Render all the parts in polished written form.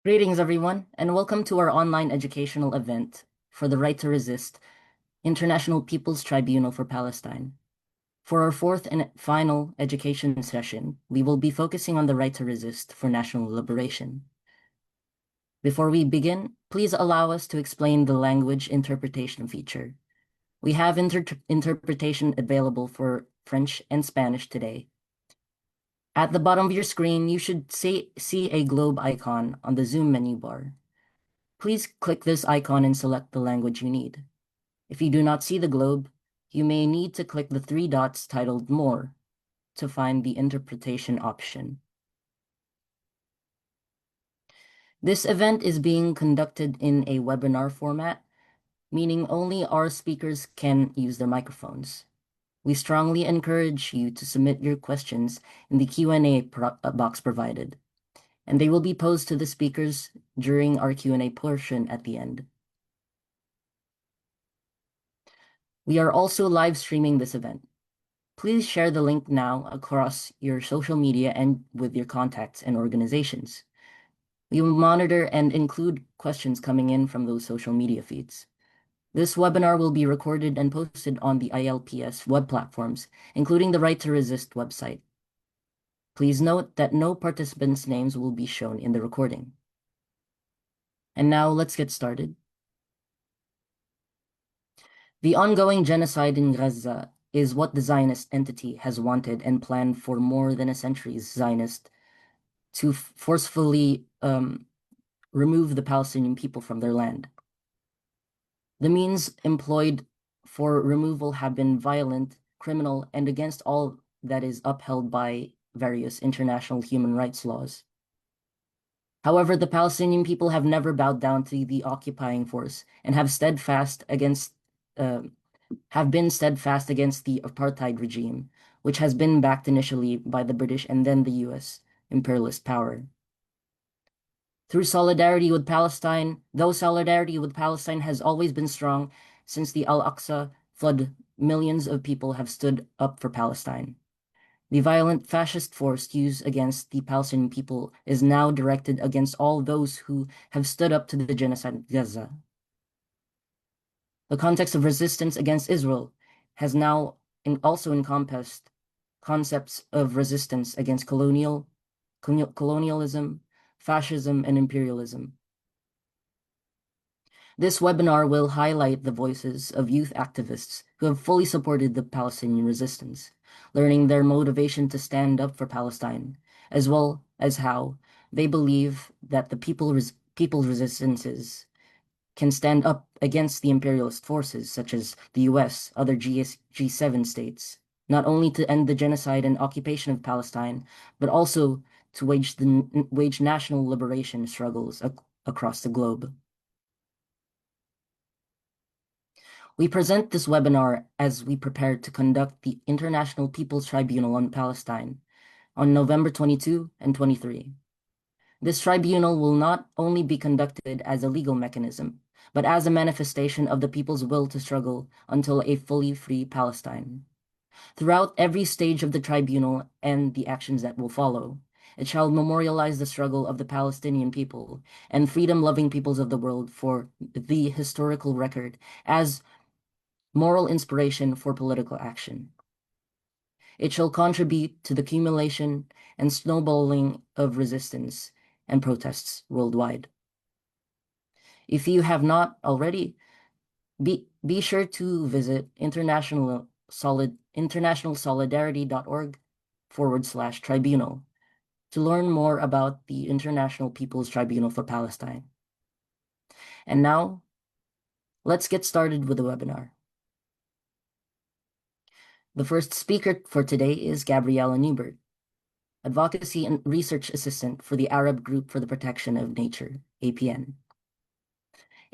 Greetings, everyone, and welcome to our online educational event for the Right to Resist International People's Tribunal for Palestine. For our fourth and final education session, we will be focusing on the right to resist for national liberation. Before we begin, please allow us to explain the language interpretation feature. We have interpretation available for French and Spanish today. At the bottom of your screen, you should see a globe icon on the Zoom menu bar. Please click this icon and select the language you need. If you do not see the globe, you may need to click the three dots titled More to find the interpretation option. This event is being conducted in a webinar format, meaning only our speakers can use their microphones. We strongly encourage you to submit your questions in the Q&A box provided, and they will be posed to the speakers during our Q&A portion at the end. We are also live streaming this event. Please share the link now across your social media and with your contacts and organizations. We will monitor and include questions coming in from those social media feeds. This webinar will be recorded and posted on the ILPS web platforms, including the Right to Resist website. Please note that no participants' names will be shown in the recording. And now let's get started. The ongoing genocide in Gaza is what the Zionist entity has wanted and planned for more than a century. Zionist to forcefully remove the Palestinian people from their land. The means employed for removal have been violent, criminal, and against all that is upheld by various international human rights laws. However, the Palestinian people have never bowed down to the occupying force and have been steadfast against the apartheid regime, which has been backed initially by the British and then the US imperialist power. Through solidarity with Palestine, though solidarity with Palestine has always been strong since the Al-Aqsa flood, millions of people have stood up for Palestine. The violent fascist force used against the Palestinian people is now directed against all those who have stood up to the genocide of Gaza. The context of resistance against Israel has now also encompassed concepts of resistance against colonialism, fascism, and imperialism. This webinar will highlight the voices of youth activists who have fully supported the Palestinian resistance, learning their motivation to stand up for Palestine, as well as how they believe that the people's resistances can stand up against the imperialist forces such as the US, other G7 states, not only to end the genocide and occupation of Palestine, but also to wage national liberation struggles across the globe. We present this webinar as we prepare to conduct the International People's Tribunal on Palestine on November 22 and 23. This tribunal will not only be conducted as a legal mechanism, but as a manifestation of the people's will to struggle until a fully free Palestine. Throughout every stage of the tribunal and the actions that will follow, it shall memorialize the struggle of the Palestinian people and freedom-loving peoples of the world for the historical record as moral inspiration for political action. It shall contribute to the accumulation and snowballing of resistance and protests worldwide. If you have not already, be sure to visit internationalsolidarity.org/tribunal to learn more about the International People's Tribunal for Palestine. And now, let's get started with the webinar. The first speaker for today is Gabriella Newbert, Advocacy and Research Assistant for the Arab Group for the Protection of Nature, APN.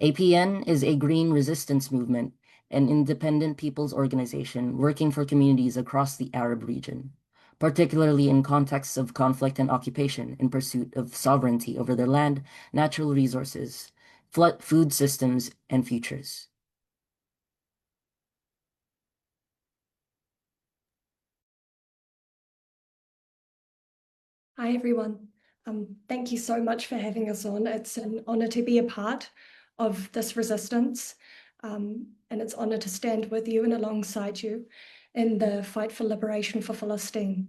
APN is a green resistance movement, an independent people's organization working for communities across the Arab region, particularly in contexts of conflict and occupation in pursuit of sovereignty over their land, natural resources, food systems, and futures. Hi, everyone. Thank you so much for having us on. It's an honor to be a part of this resistance, and it's an honor to stand with you and alongside you in the fight for liberation for Palestine.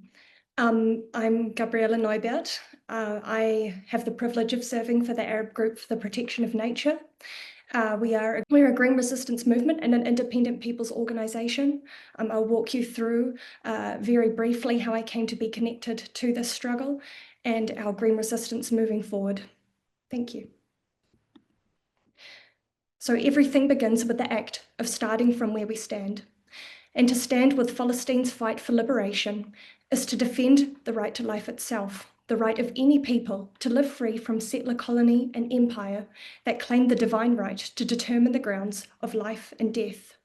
I'm Gabriela Neubert. I have the privilege of serving for the Arab Group for the Protection of Nature. We're a green resistance movement and an independent people's organisation. I'll walk you through very briefly how I came to be connected to this struggle and our green resistance moving forward. Thank you. So everything begins with the act of starting from where we stand. And to stand with Palestine's fight for liberation is to defend the right to life itself, the right of any people to live free from settler colony and empire that claim the divine right to determine the grounds of life and death.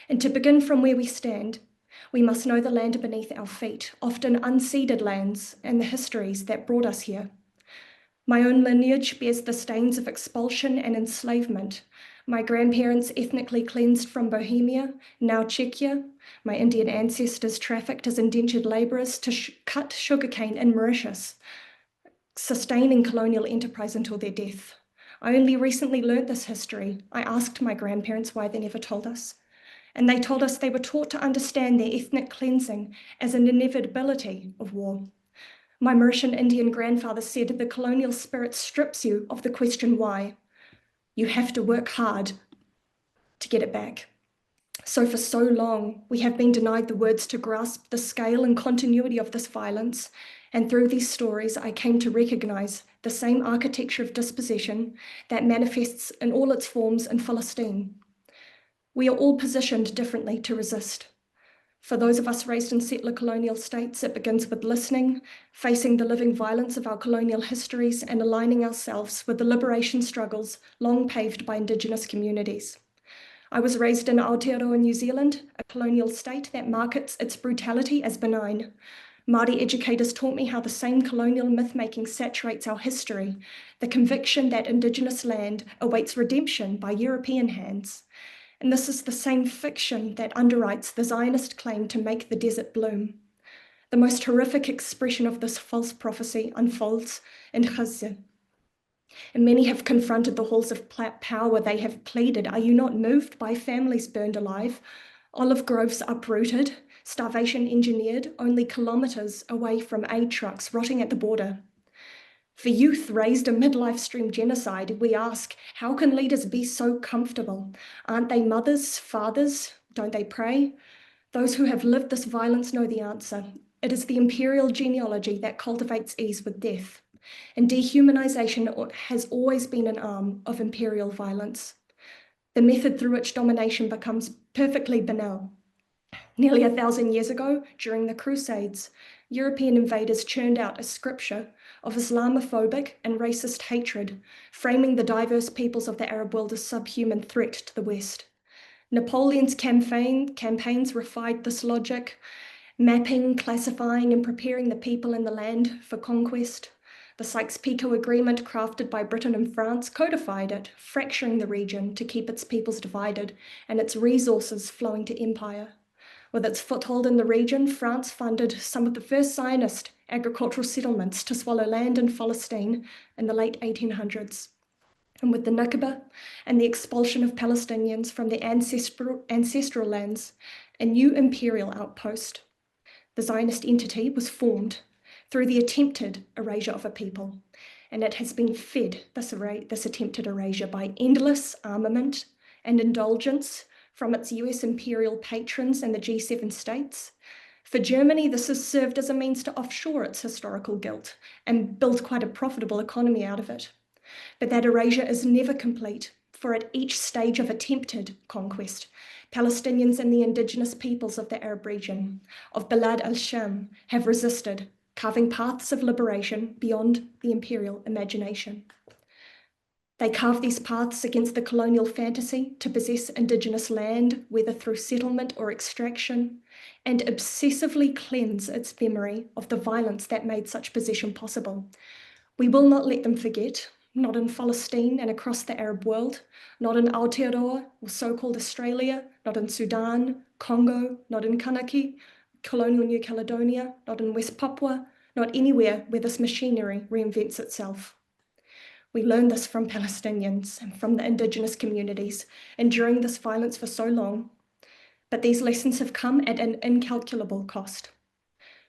And to begin from where we stand, we must know the land beneath our feet, often unceded lands, and the histories that brought us here. My own lineage bears the stains of expulsion and enslavement. My grandparents ethnically cleansed from Bohemia, now Czechia. My Indian ancestors trafficked as indentured laborers to cut sugarcane in Mauritius, sustaining colonial enterprise until their death. I only recently learnt this history. I asked my grandparents why they never told us. And they told us they were taught to understand their ethnic cleansing as an inevitability of war. My Mauritian Indian grandfather said the colonial spirit strips you of the question why. You have to work hard to get it back. So for so long, we have been denied the words to grasp the scale and continuity of this violence. And through these stories, I came to recognize the same architecture of dispossession that manifests in all its forms in Palestine. We are all positioned differently to resist. For those of us raised in settler colonial states, it begins with listening, facing the living violence of our colonial histories, and aligning ourselves with the liberation struggles long paved by Indigenous communities. I was raised in Aotearoa, New Zealand, a colonial state that markets its brutality as benign. Māori educators taught me how the same colonial myth-making saturates our history, the conviction that Indigenous land awaits redemption by European hands. And this is the same fiction that underwrites the Zionist claim to make the desert bloom. The most horrific expression of this false prophecy unfolds in Gaza. And many have confronted the halls of power. They have pleaded, are you not moved by families burned alive, olive groves uprooted, starvation engineered, only kilometres away from aid trucks rotting at the border? For youth raised amid live stream genocide, we ask, how can leaders be so comfortable? Aren't they mothers, fathers? Don't they pray? Those who have lived this violence know the answer. It is the imperial genealogy that cultivates ease with death. And dehumanization has always been an arm of imperial violence. The method through which domination becomes perfectly banal. Nearly 1,000 years ago, during the Crusades, European invaders churned out a scripture of Islamophobic and racist hatred, framing the diverse peoples of the Arab world as subhuman threat to the West. Napoleon's campaigns refined this logic, mapping, classifying, and preparing the people and the land for conquest. The Sykes-Picot Agreement, crafted by Britain and France, codified it, fracturing the region to keep its peoples divided and its resources flowing to empire. With its foothold in the region, France funded some of the first Zionist agricultural settlements to swallow land in Palestine in the late 1800s. And with the Nakba and the expulsion of Palestinians from their ancestral lands, a new imperial outpost, the Zionist entity, was formed through the attempted erasure of a people. And it has been fed, this attempted erasure, by endless armament and indulgence from its US imperial patrons and the G7 states. For Germany, this has served as a means to offshore its historical guilt and build quite a profitable economy out of it. But that erasure is never complete, for at each stage of attempted conquest, Palestinians and the indigenous peoples of the Arab region, of Balad al-Sham, have resisted, carving paths of liberation beyond the imperial imagination. They carve these paths against the colonial fantasy to possess indigenous land, whether through settlement or extraction, and obsessively cleanse its memory of the violence that made such possession possible. We will not let them forget, not in Palestine and across the Arab world, not in Aotearoa or so-called Australia, not in Sudan, Congo, not in Kanaki, colonial New Caledonia, not in West Papua, not anywhere where this machinery reinvents itself. We learn this from Palestinians and from the indigenous communities enduring this violence for so long, but these lessons have come at an incalculable cost.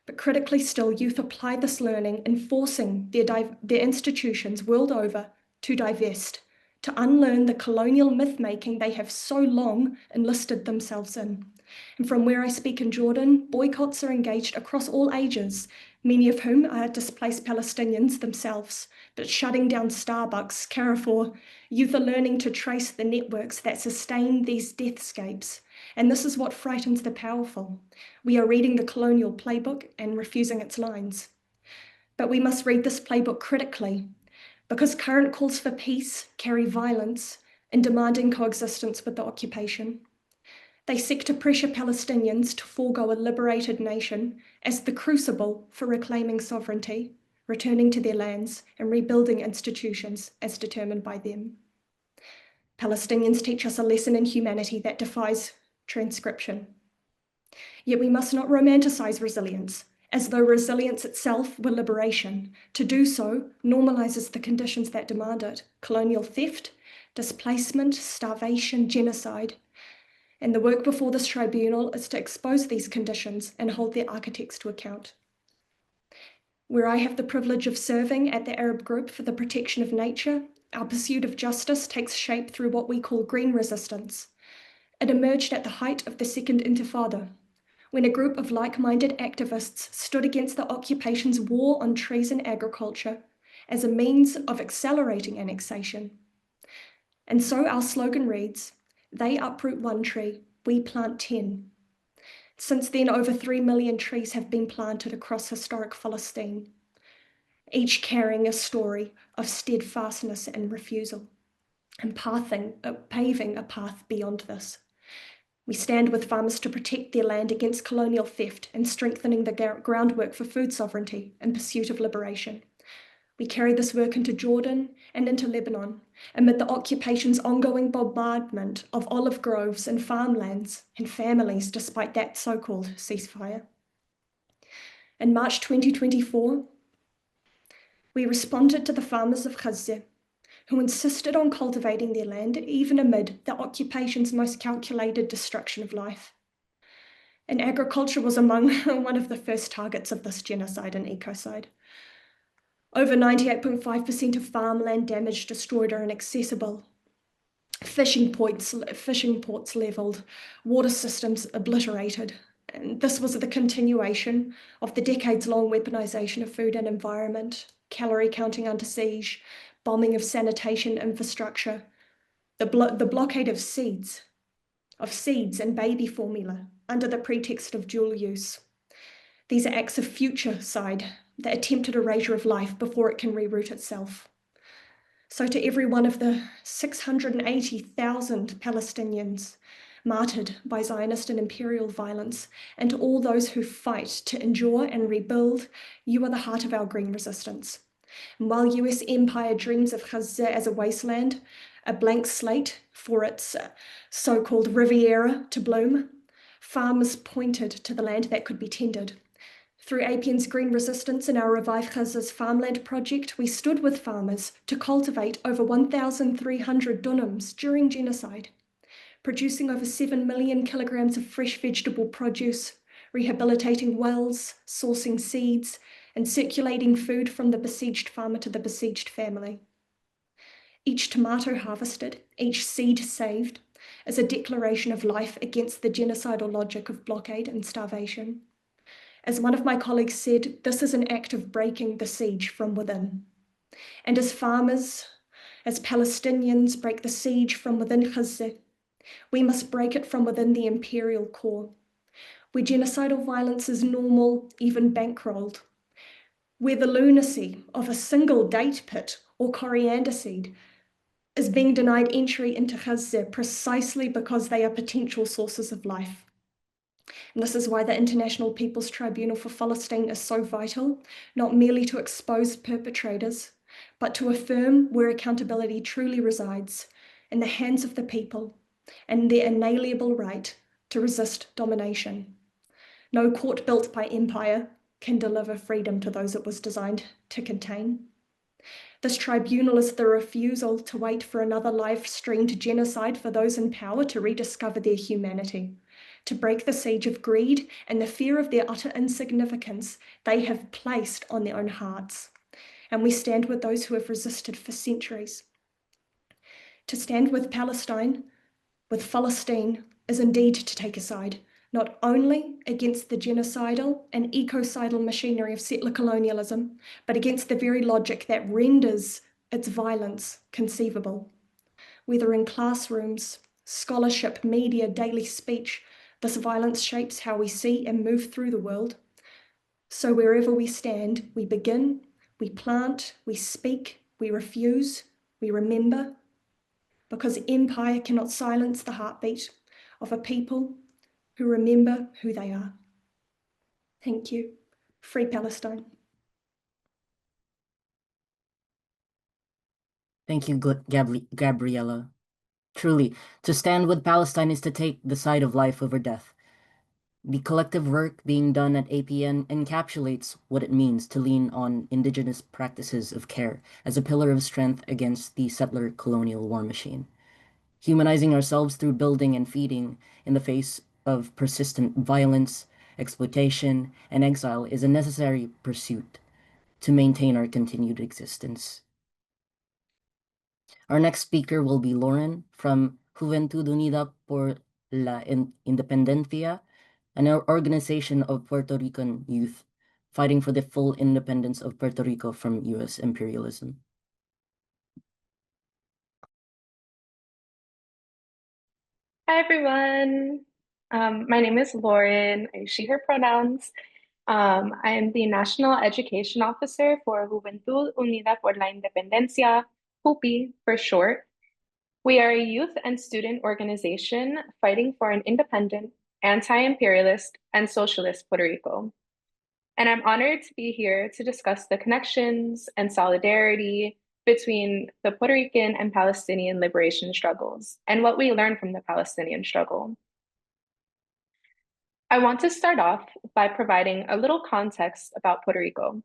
But critically still, youth apply this learning in forcing their institutions world over to divest, to unlearn the colonial myth-making they have so long enlisted themselves in. And from where I speak in Jordan, boycotts are engaged across all ages, many of whom are displaced Palestinians themselves. But shutting down Starbucks, Carrefour, youth are learning to trace the networks that sustain these deathscapes. And this is what frightens the powerful. We are reading the colonial playbook and refusing its lines. But we must read this playbook critically, because current calls for peace carry violence in demanding coexistence with the occupation. They seek to pressure Palestinians to forego a liberated nation as the crucible for reclaiming sovereignty, returning to their lands, and rebuilding institutions as determined by them. Palestinians teach us a lesson in humanity that defies transcription. Yet we must not romanticize resilience, as though resilience itself were liberation. To do so normalizes the conditions that demand it: colonial theft, displacement, starvation, genocide. And the work before this tribunal is to expose these conditions and hold their architects to account. Where I have the privilege of serving at the Arab Group for the Protection of Nature, our pursuit of justice takes shape through what we call green resistance. It emerged at the height of the Second Intifada, when a group of like-minded activists stood against the occupation's war on trees and agriculture as a means of accelerating annexation. And so our slogan reads, "They uproot one tree, we plant 10. Since then, over 3 million trees have been planted across historic Palestine, each carrying a story of steadfastness and refusal, and paving a path beyond this. We stand with farmers to protect their land against colonial theft and strengthening the groundwork for food sovereignty in pursuit of liberation. We carry this work into Jordan and into Lebanon, amid the occupation's ongoing bombardment of olive groves and farmlands and families despite that so-called ceasefire. In March 2024, we responded to the farmers of Gaza, who insisted on cultivating their land even amid the occupation's most calculated destruction of life. And agriculture was among one of the first targets of this genocide and ecocide. Over 98.5% of farmland damaged, destroyed, or inaccessible. Fishing ports leveled, water systems obliterated. And this was the continuation of the decades-long weaponization of food and environment, calorie counting under siege, bombing of sanitation infrastructure, the blockade of seeds and baby formula under the pretext of dual use. These are acts of future-cide, the attempted erasure of life before it can reroot itself. So to every one of the 680,000 Palestinians martyred by Zionist and imperial violence, and to all those who fight to endure and rebuild, you are the heart of our green resistance. And while US empire dreams of Gaza as a wasteland, a blank slate for its so-called Riviera to bloom, farmers pointed to the land that could be tended. Through APN's Green Resistance and our Revive Gaza's Farmland project, we stood with farmers to cultivate over 1,300 dunams during genocide, producing over 7 million kilograms of fresh vegetable produce, rehabilitating wells, sourcing seeds, and circulating food from the besieged farmer to the besieged family. Each tomato harvested, each seed saved, is a declaration of life against the genocidal logic of blockade and starvation. As one of my colleagues said, this is an act of breaking the siege from within. And as farmers, as Palestinians break the siege from within Gaza, we must break it from within the imperial core, where genocidal violence is normal, even bankrolled, where the lunacy of a single date pit or coriander seed is being denied entry into Gaza precisely because they are potential sources of life. And this is why the International People's Tribunal for Palestine is so vital, not merely to expose perpetrators, but to affirm where accountability truly resides, in the hands of the people, and their inalienable right to resist domination. No court built by empire, can deliver freedom to those it was designed to contain. This tribunal is the refusal to wait for another live-streamed genocide for those in power to rediscover their humanity, to break the siege of greed and the fear of their utter insignificance they have placed on their own hearts. And we stand with those who have resisted for centuries. To stand with Palestine, with Palestine, is indeed to take a side, not only against the genocidal and ecocidal machinery of settler colonialism, but against the very logic that renders its violence conceivable. Whether in classrooms, scholarship, media, daily speech, this violence shapes how we see and move through the world. So wherever we stand, we begin, we plant, we speak, we refuse, we remember, because empire cannot silence the heartbeat of a people who remember who they are. Thank you. Free Palestine. Thank you, Gabriella. Truly, to stand with Palestine is to take the side of life over death. The collective work being done at APN encapsulates what it means to lean on indigenous practices of care as a pillar of strength against the settler colonial war machine. Humanizing ourselves through building and feeding in the face of persistent violence, exploitation, and exile is a necessary pursuit to maintain our continued existence. Our next speaker will be Lauren from Juventud Unida por la Independencia, an organization of Puerto Rican youth fighting for the full independence of Puerto Rico from U.S. imperialism. Hi, everyone. My name is Lauren. I use she, her pronouns. I am the National Education Officer for Juventud Unida por la Independencia, JUPI for short. We are a youth and student organization fighting for an independent, anti-imperialist, and socialist Puerto Rico. And I'm honored to be here to discuss the connections and solidarity between the Puerto Rican and Palestinian liberation struggles and what we learned from the Palestinian struggle. I want to start off by providing a little context about Puerto Rico.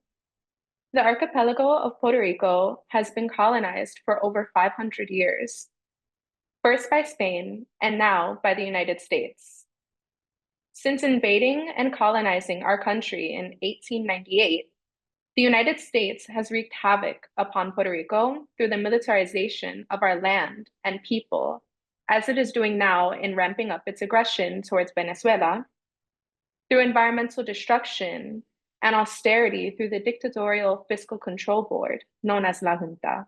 The archipelago of Puerto Rico has been colonized for over 500 years, first by Spain and now by the United States. Since invading and colonizing our country in 1898, the United States has wreaked havoc upon Puerto Rico through the militarization of our land and people, as it is doing now in ramping up its aggression towards Venezuela, through environmental destruction and austerity through the dictatorial fiscal control board known as La Junta.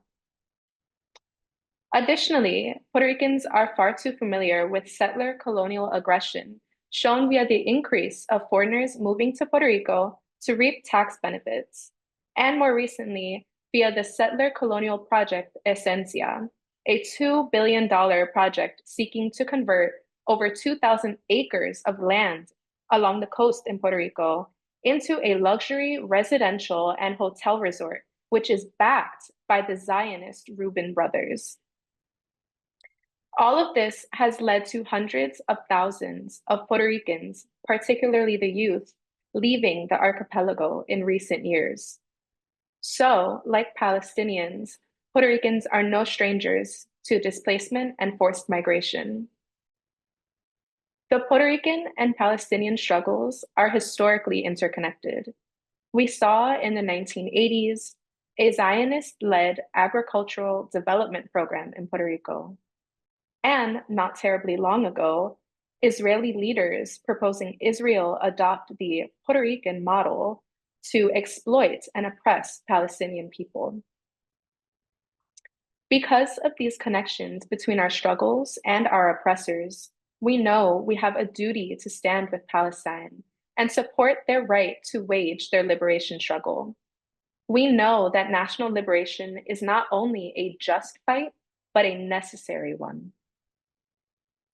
Additionally, Puerto Ricans are far too familiar with settler colonial aggression, shown via the increase of foreigners moving to Puerto Rico to reap tax benefits, and more recently, via the settler colonial project Esencia, a $2 billion project seeking to convert over 2,000 acres of land along the coast in Puerto Rico into a luxury residential and hotel resort, which is backed by the Zionist Reuben brothers. All of this has led to hundreds of thousands of Puerto Ricans, particularly the youth, leaving the archipelago in recent years. So, like Palestinians, Puerto Ricans are no strangers to displacement and forced migration. The Puerto Rican and Palestinian struggles are historically interconnected. We saw in the 1980s a Zionist-led agricultural development program in Puerto Rico. And not terribly long ago, Israeli leaders proposing Israel adopt the Puerto Rican model to exploit and oppress Palestinian people. Because of these connections between our struggles and our oppressors, we know we have a duty to stand with Palestine and support their right to wage their liberation struggle. We know that national liberation is not only a just fight, but a necessary one.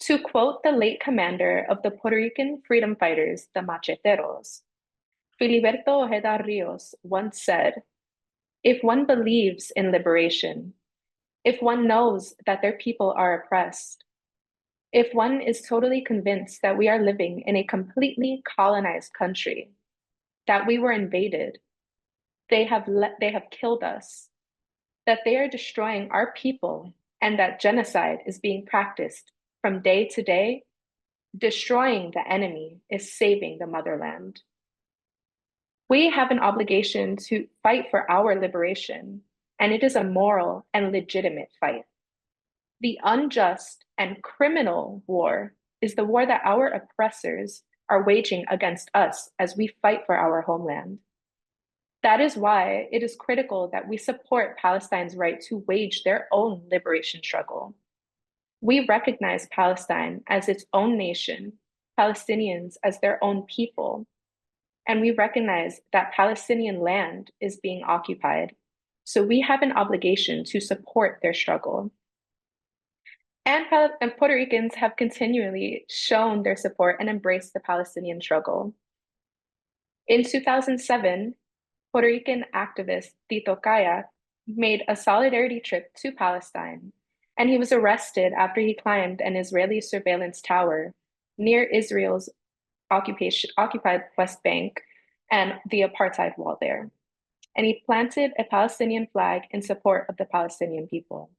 To quote the late commander of the Puerto Rican freedom fighters, the Macheteros, Filiberto Ojeda Rios once said, "If one believes in liberation, if one knows that their people are oppressed, if one is totally convinced that we are living in a completely colonized country, that we were invaded, they have killed us, that they are destroying our people, and that genocide is being practiced from day to day. Destroying the enemy is saving the motherland. We have an obligation to fight for our liberation, and it is a moral and legitimate fight. The unjust and criminal war is the war that our oppressors are waging against us as we fight for our homeland. That is why it is critical that we support Palestine's right to wage their own liberation struggle. We recognize Palestine as its own nation, Palestinians as their own people, and we recognize that Palestinian land is being occupied. So we have an obligation to support their struggle. And Puerto Ricans have continually shown their support and embraced the Palestinian struggle. In 2007, Puerto Rican activist Tito Kaya made a solidarity trip to Palestine, and he was arrested after he climbed an Israeli surveillance tower near Israel's occupied West Bank and the apartheid wall there. And he planted a Palestinian flag in support of the Palestinian people.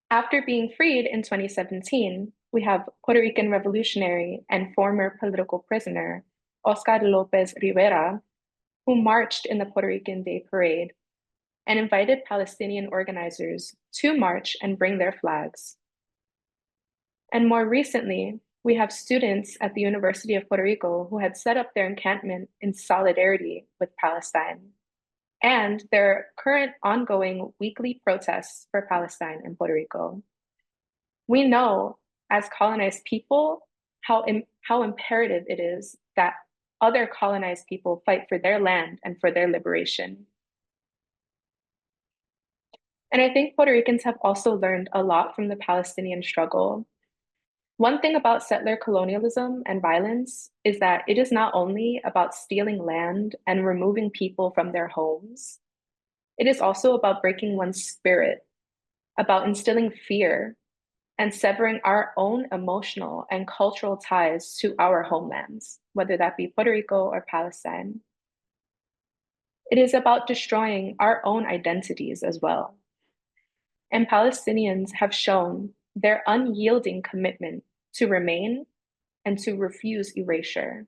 After being freed in 2017, we have Puerto Rican revolutionary and former political prisoner Oscar Lopez Rivera, who marched in the Puerto Rican Day Parade and invited Palestinian organizers to march and bring their flags. And more recently, we have students at the University of Puerto Rico who had set up their encampment in solidarity with Palestine. And their current ongoing weekly protests for Palestine and Puerto Rico. We know as colonized people how imperative it is that other colonized people fight for their land and for their liberation. And I think Puerto Ricans have also learned a lot from the Palestinian struggle. One thing about settler colonialism and violence is that it is not only about stealing land and removing people from their homes. It is also about breaking one's spirit, about instilling fear, and severing our own emotional and cultural ties to our homelands, whether that be Puerto Rico or Palestine. It is about destroying our own identities as well. And Palestinians have shown their unyielding commitment to remain and to refuse erasure.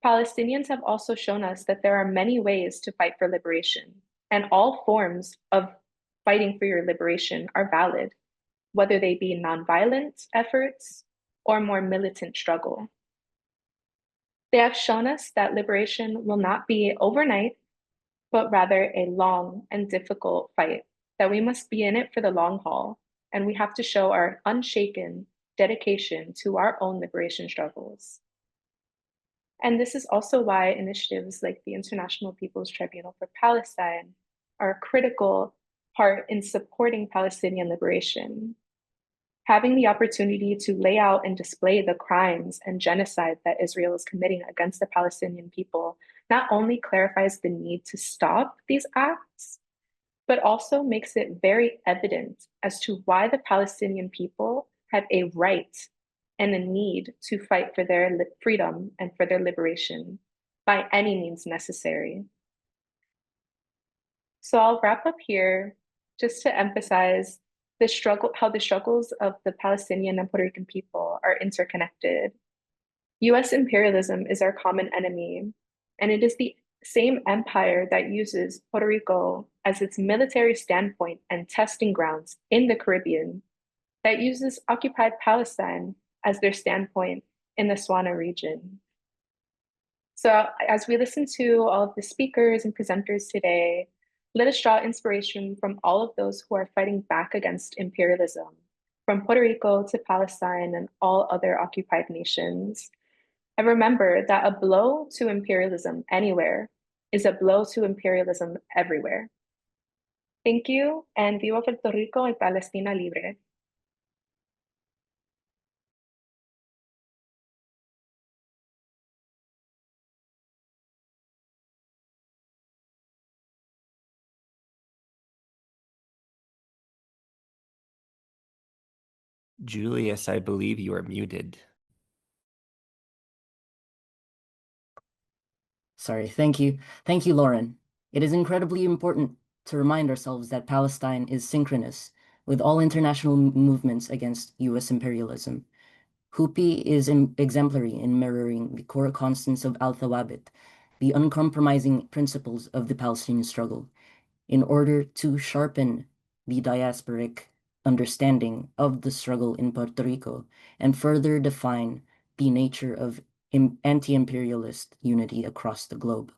Palestinians have also shown us that there are many ways to fight for liberation, and all forms of fighting for your liberation are valid, whether they be nonviolent efforts or more militant struggle. They have shown us that liberation will not be overnight, but rather a long and difficult fight, that we must be in it for the long haul, and we have to show our unshaken dedication to our own liberation struggles. And this is also why initiatives like the International People's Tribunal for Palestine are a critical part in supporting Palestinian liberation. Having the opportunity to lay out and display the crimes and genocide that Israel is committing against the Palestinian people not only clarifies the need to stop these acts, but also makes it very evident as to why the Palestinian people have a right and a need to fight for their freedom and for their liberation by any means necessary. So I'll wrap up here just to emphasize the struggle, how the struggles of the Palestinian and Puerto Rican people are interconnected. US imperialism is our common enemy, and it is the same empire that uses Puerto Rico as its military standpoint and testing grounds in the Caribbean, that uses occupied Palestine as their standpoint in the Swana region. So as we listen to all of the speakers and presenters today, let us draw inspiration from all of those who are fighting back against imperialism, from Puerto Rico to Palestine and all other occupied nations. And remember that a blow to imperialism anywhere is a blow to imperialism everywhere. Thank you, and viva Puerto Rico y Palestina libre. Julius, I believe you are muted. Sorry, thank you. Thank you, Lauren. It is incredibly important to remind ourselves that Palestine is synchronous with all international movements against US imperialism. Hupi is exemplary in mirroring the core constants of Al-Thawabit, the uncompromising principles of the Palestinian struggle, in order to sharpen the diasporic understanding of the struggle in Puerto Rico and further define the nature of anti-imperialist unity across the globe.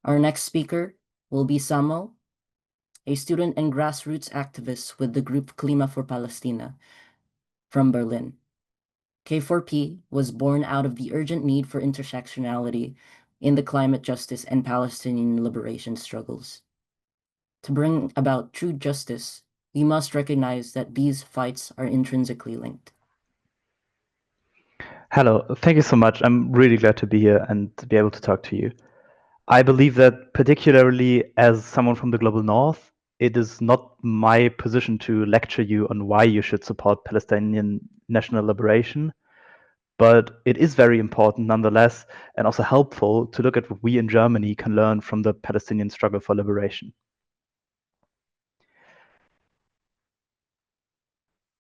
Our next speaker will be Samo, a student and grassroots activist with the group Klima for Palestina from Berlin. K4P was born out of the urgent need for intersectionality in the climate justice and Palestinian liberation struggles. To bring about true justice, we must recognize that these fights are intrinsically linked. Hello, thank you so much. I'm really glad to be here and to be able to talk to you. I believe that, particularly as someone from the global north, it is not my position to lecture you on why you should support Palestinian national liberation, but it is very important nonetheless, and also helpful to look at what we in Germany can learn from the Palestinian struggle for liberation.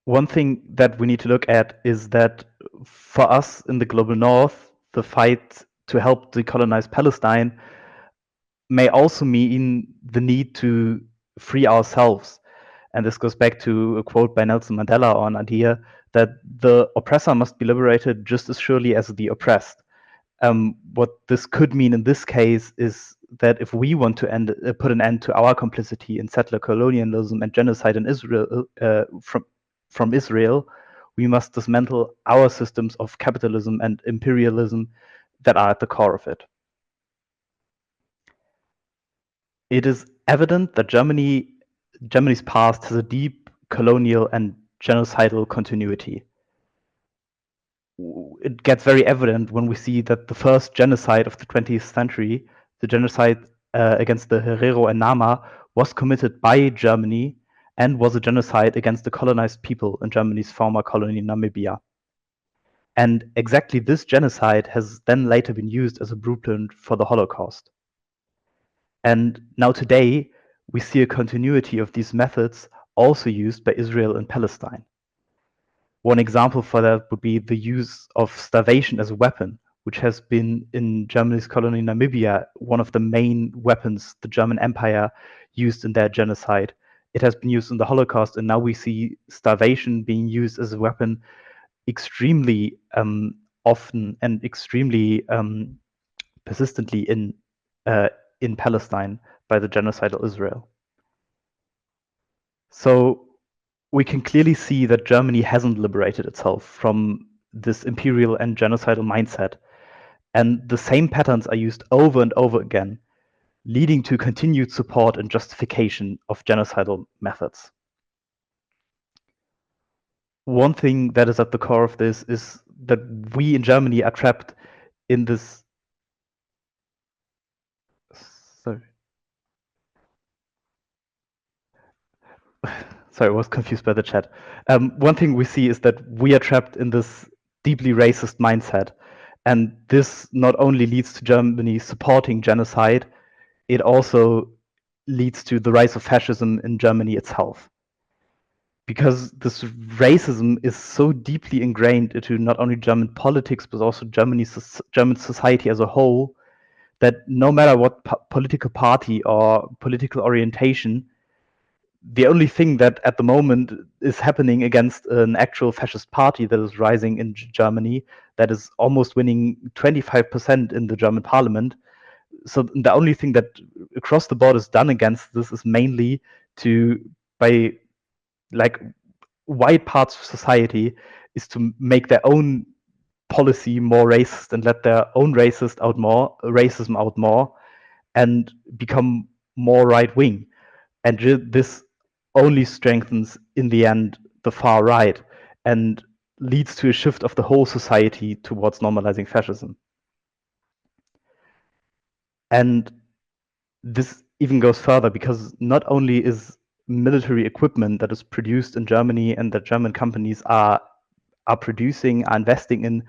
One thing that we need to look at is that for us in the global north, the fight to help decolonize Palestine may also mean the need to free ourselves. And this goes back to a quote by Nelson Mandela on idea that the oppressor must be liberated just as surely as the oppressed. What this could mean in this case is that if we want to put an end to our complicity in settler colonialism and genocide in Israel from Israel, we must dismantle our systems of capitalism and imperialism that are at the core of it. It is evident that Germany's past has a deep colonial and genocidal continuity. It gets very evident when we see that the first genocide of the 20th century, the genocide against the Herero and Nama, was committed by Germany and was a genocide against the colonized people in Germany's former colony Namibia. And exactly this genocide has then later been used as a blueprint for the Holocaust. And now today, we see a continuity of these methods also used by Israel and Palestine. One example for that would be the use of starvation as a weapon, which has been in Germany's colony Namibia one of the main weapons the German Empire used in their genocide. It has been used in the Holocaust, and now we see starvation being used as a weapon extremely often and extremely persistently in Palestine by the genocidal Israel. So we can clearly see that Germany hasn't liberated itself from this imperial and genocidal mindset. And the same patterns are used over and over again, leading to continued support and justification of genocidal methods. One thing that is at the core of this is that we in Germany are trapped in this. Sorry, I was confused by the chat. One thing we see is that we are trapped in this deeply racist mindset. And this not only leads to Germany supporting genocide, it also leads to the rise of fascism in Germany itself. Because this racism is so deeply ingrained into not only German politics, but also German society as a whole, that no matter what political party or political orientation, the only thing that at the moment is happening against an actual fascist party that is rising in Germany, that is almost winning 25% in the German parliament. So the only thing that across the board is done against this is mainly by wide parts of society, is to make their own policy more racist and let their own racism out more and become more right wing. And this only strengthens, in the end, the far right and leads to a shift of the whole society towards normalizing fascism. And this even goes further because not only is military equipment that is produced in Germany and that German companies are investing in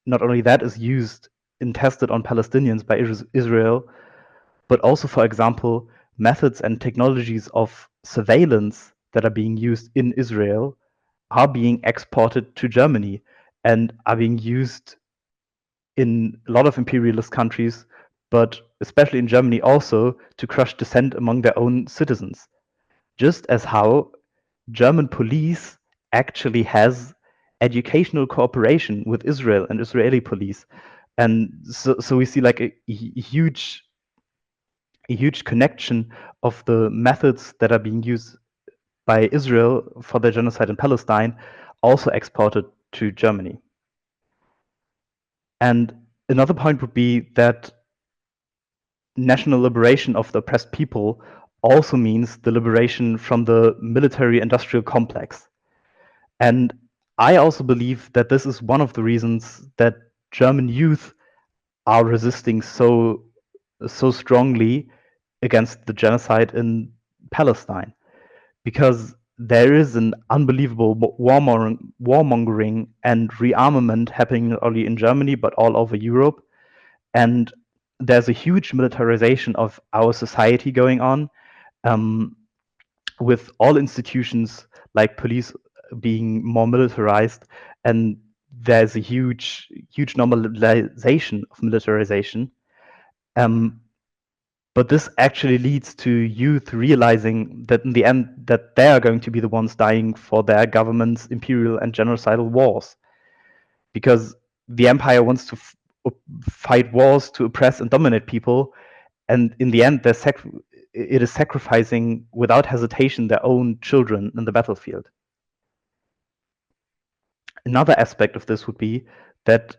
not only that is used and tested on Palestinians by Israel, but also, for example, methods and technologies of surveillance that are being used in Israel are being exported to Germany and are being used in a lot of imperialist countries, but especially in Germany also, to crush dissent among their own citizens. Just as how German police actually has educational cooperation with Israel and Israeli police. And so we see like a huge connection of the methods that are being used by Israel for the genocide in Palestine also exported to Germany. And another point would be that national liberation of the oppressed people also means the liberation from the military-industrial complex. And I also believe that this is one of the reasons that German youth are resisting so strongly against the genocide in Palestine, because there is an unbelievable warmongering and rearmament happening not only in Germany but all over Europe. And there's a huge militarization of our society going on, with all institutions like police being more militarized, and there's a huge normalization of militarization. But this actually leads to youth realizing that in the end that they are going to be the ones dying for their government's imperial and genocidal wars, because the empire wants to fight wars to oppress and dominate people, and in the end it is sacrificing without hesitation their own children in the battlefield. Another aspect of this would be that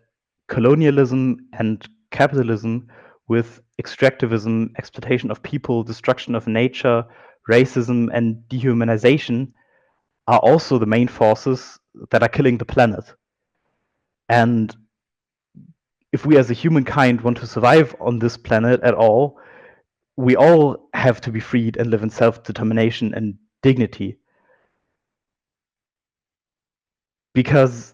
colonialism and capitalism, with extractivism, exploitation of people, destruction of nature, racism, and dehumanization, are also the main forces that are killing the planet. And if we as a humankind want to survive on this planet at all, we all have to be freed and live in self-determination and dignity. Because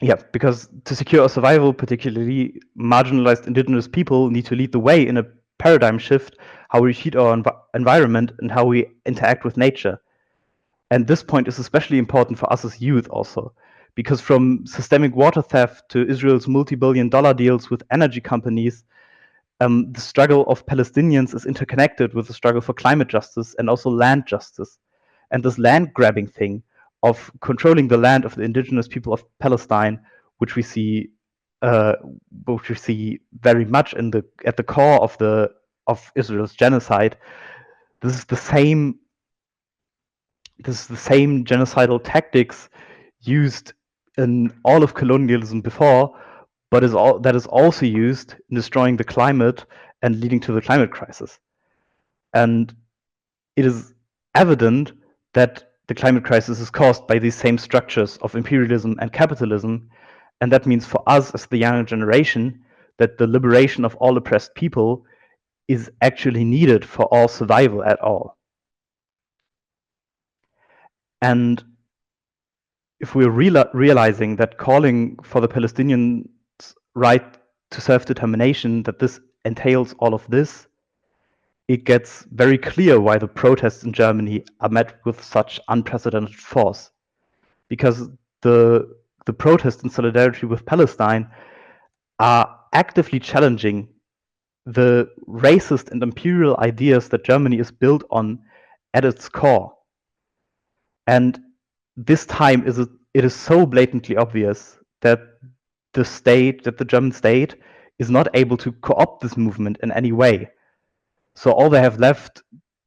to secure our survival, particularly marginalized indigenous people need to lead the way in a paradigm shift, how we treat our environment and how we interact with nature. And this point is especially important for us as youth also, because from systemic water theft to Israel's multi-billion-dollar deals with energy companies, the struggle of Palestinians is interconnected with the struggle for climate justice and also land justice. And this land grabbing thing of controlling the land of the indigenous people of Palestine, which we see very much at the core of Israel's genocide. This is the same genocidal tactics used in all of colonialism before, but that is also used in destroying the climate and leading to the climate crisis. And it is evident that the climate crisis is caused by these same structures of imperialism and capitalism. And that means for us as the younger generation that the liberation of all oppressed people is actually needed for all survival at all. And if we're realizing that calling for the Palestinians' right to self-determination, that this entails all of this, it gets very clear why the protests in Germany are met with such unprecedented force. Because the protests in solidarity with Palestine are actively challenging the racist and imperial ideas that Germany is built on at its core. And this time it is so blatantly obvious that the German state is not able to co-opt this movement in any way. So all they have left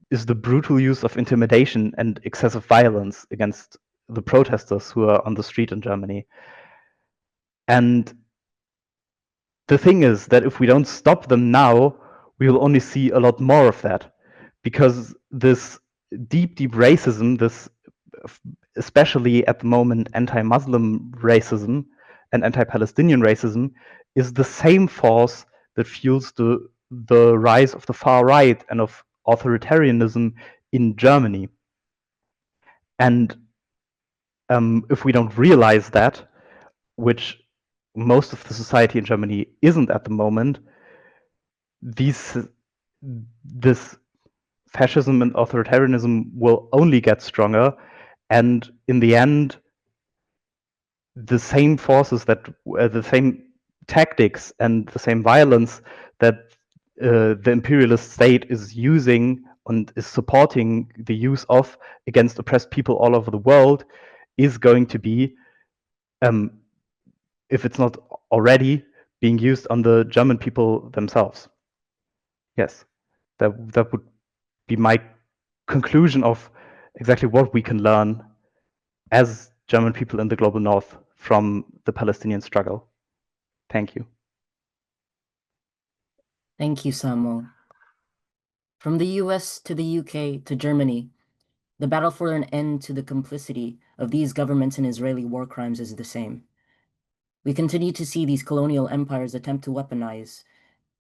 is the brutal use of intimidation and excessive violence against the protesters who are on the street in Germany. And the thing is that if we don't stop them now, we will only see a lot more of that, because this deep racism, this especially at the moment anti-Muslim racism and anti-Palestinian racism, is the same force that fuels the rise of the far right and of authoritarianism in Germany. And if we don't realize that, which most of the society in Germany isn't at the moment, this fascism and authoritarianism will only get stronger, and in the end, the same forces the same tactics and the same violence that the imperialist state is using and is supporting the use of against oppressed people all over the world is going to be, if it's not already, being used on the German people themselves. Yes, that would be my conclusion of exactly what we can learn as German people in the global north from the Palestinian struggle. Thank you. Thank you, Samuel. From the US to the UK to Germany, the battle for an end to the complicity of these governments in Israeli war crimes is the same. We continue to see these colonial empires attempt to weaponize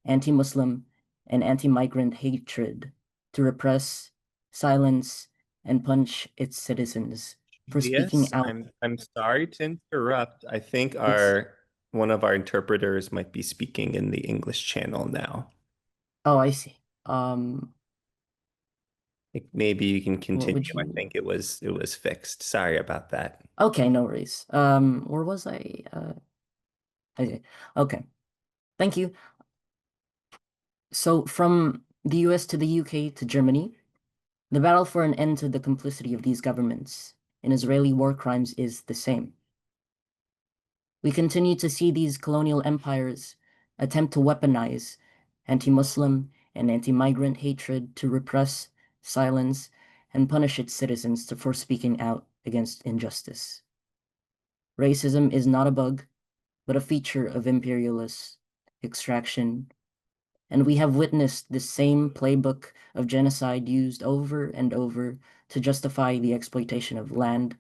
anti-Muslim and anti-migrant hatred to repress, silence, and punish its citizens for speaking Yes, out. I'm sorry to interrupt. I think It's, one of our interpreters might be speaking in the English channel now. oh, I see. Maybe you can What continue. would I you? think it was fixed. Sorry about that. Okay, no worries. Where was I? Okay. Thank you. So from the US to the UK to Germany, the battle for an end to the complicity of these governments in Israeli war crimes is the same. We continue to see these colonial empires attempt to weaponize anti-Muslim and anti-migrant hatred to repress, silence, and punish its citizens for speaking out against injustice. Racism is not a bug, but a feature of imperialist extraction, and we have witnessed this same playbook of genocide used over and over to justify the exploitation of land,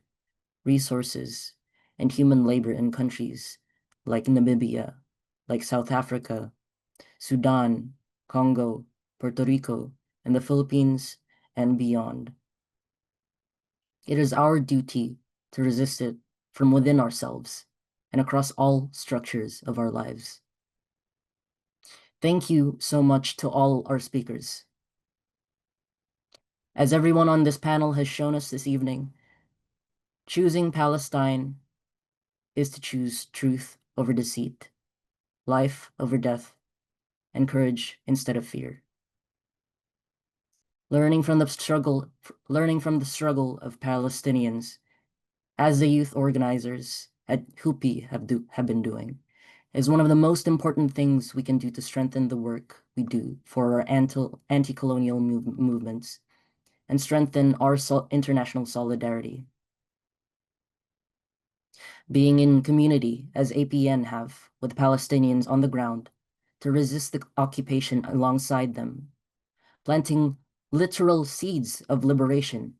resources, and human labor in countries like Namibia, like South Africa, Sudan, Congo, Puerto Rico, and the Philippines, and beyond. It is our duty to resist it from within ourselves and across all structures of our lives. Thank you so much to all our speakers. As everyone on this panel has shown us this evening, choosing Palestine is to choose truth over deceit, life over death, and courage instead of fear. Learning from the struggle of Palestinians, as the youth organizers at HUPI have been doing, is one of the most important things we can do to strengthen the work we do for our anti-colonial movements and strengthen our international solidarity. Being in community, as APN have, with Palestinians on the ground, to resist the occupation alongside them, planting literal seeds of liberation,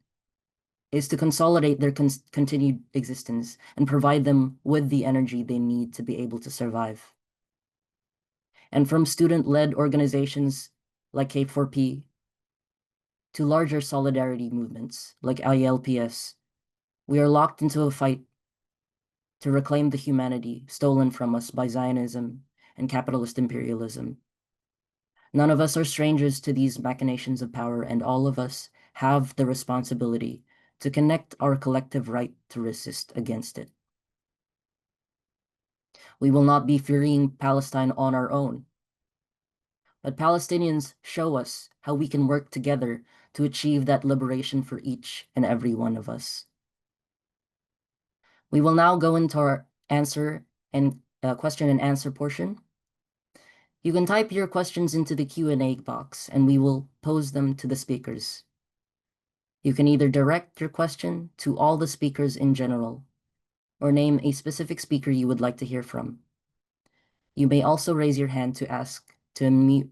is to consolidate their continued existence and provide them with the energy they need to be able to survive. And from student-led organizations like K4P to larger solidarity movements like ILPS, we are locked into a fight to reclaim the humanity stolen from us by Zionism and capitalist imperialism. None of us are strangers to these machinations of power, and all of us have the responsibility to connect our collective right to resist against it. We will not be freeing Palestine on our own, but Palestinians show us how we can work together to achieve that liberation for each and every one of us. We will now go into our question and answer portion. You can type your questions into the Q&A box and we will pose them to the speakers. You can either direct your question to all the speakers in general or name a specific speaker you would like to hear from. You may also raise your hand to unmute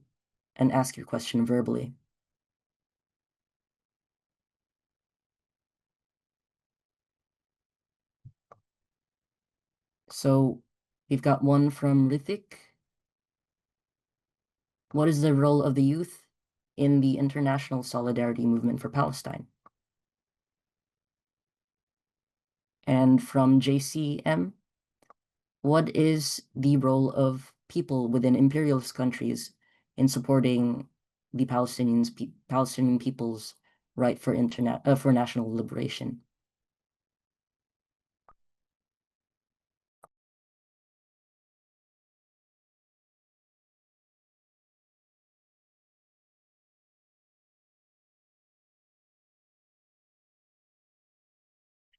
and ask your question verbally. So we've got one from Rithik. What is the role of the youth in the international solidarity movement for Palestine? And from JCM, what is the role of people within imperialist countries in supporting the Palestinian people's right for for national liberation?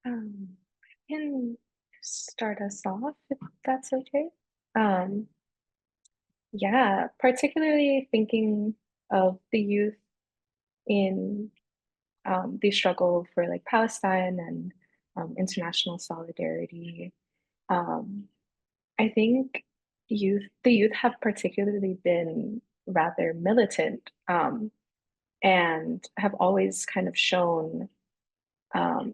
I can start us off if that's okay. Um, yeah, particularly thinking of the youth in the struggle for like Palestine and international solidarity. Um, I think the youth have particularly been rather militant and have always kind of shown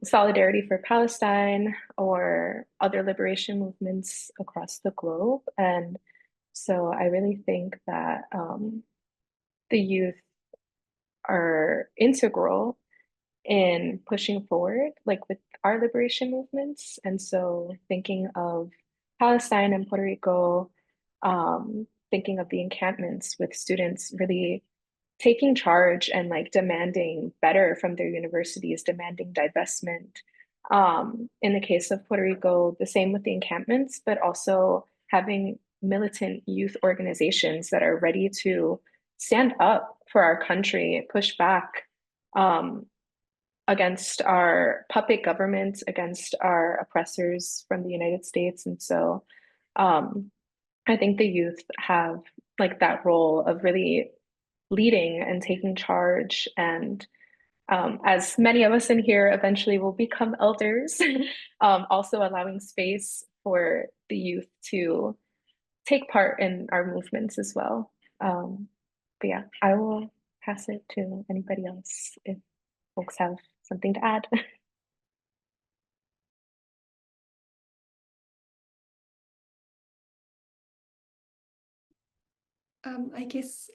solidarity for Palestine or other liberation movements across the globe. And so I really think that the youth are integral in pushing forward, like with our liberation movements. And so thinking of Palestine and Puerto Rico, thinking of the encampments with students really taking charge and like demanding better from their universities, demanding divestment. In the case of Puerto Rico, the same with the encampments, but also having militant youth organizations that are ready to stand up for our country, push back um, against our puppet government, against our oppressors from the United States. And so um, I think the youth have like that role of really leading and taking charge. And as many of us in here eventually will become elders, also allowing space for the youth to take part in our movements as well. But yeah, I will pass it to anybody else if folks have something to add. I guess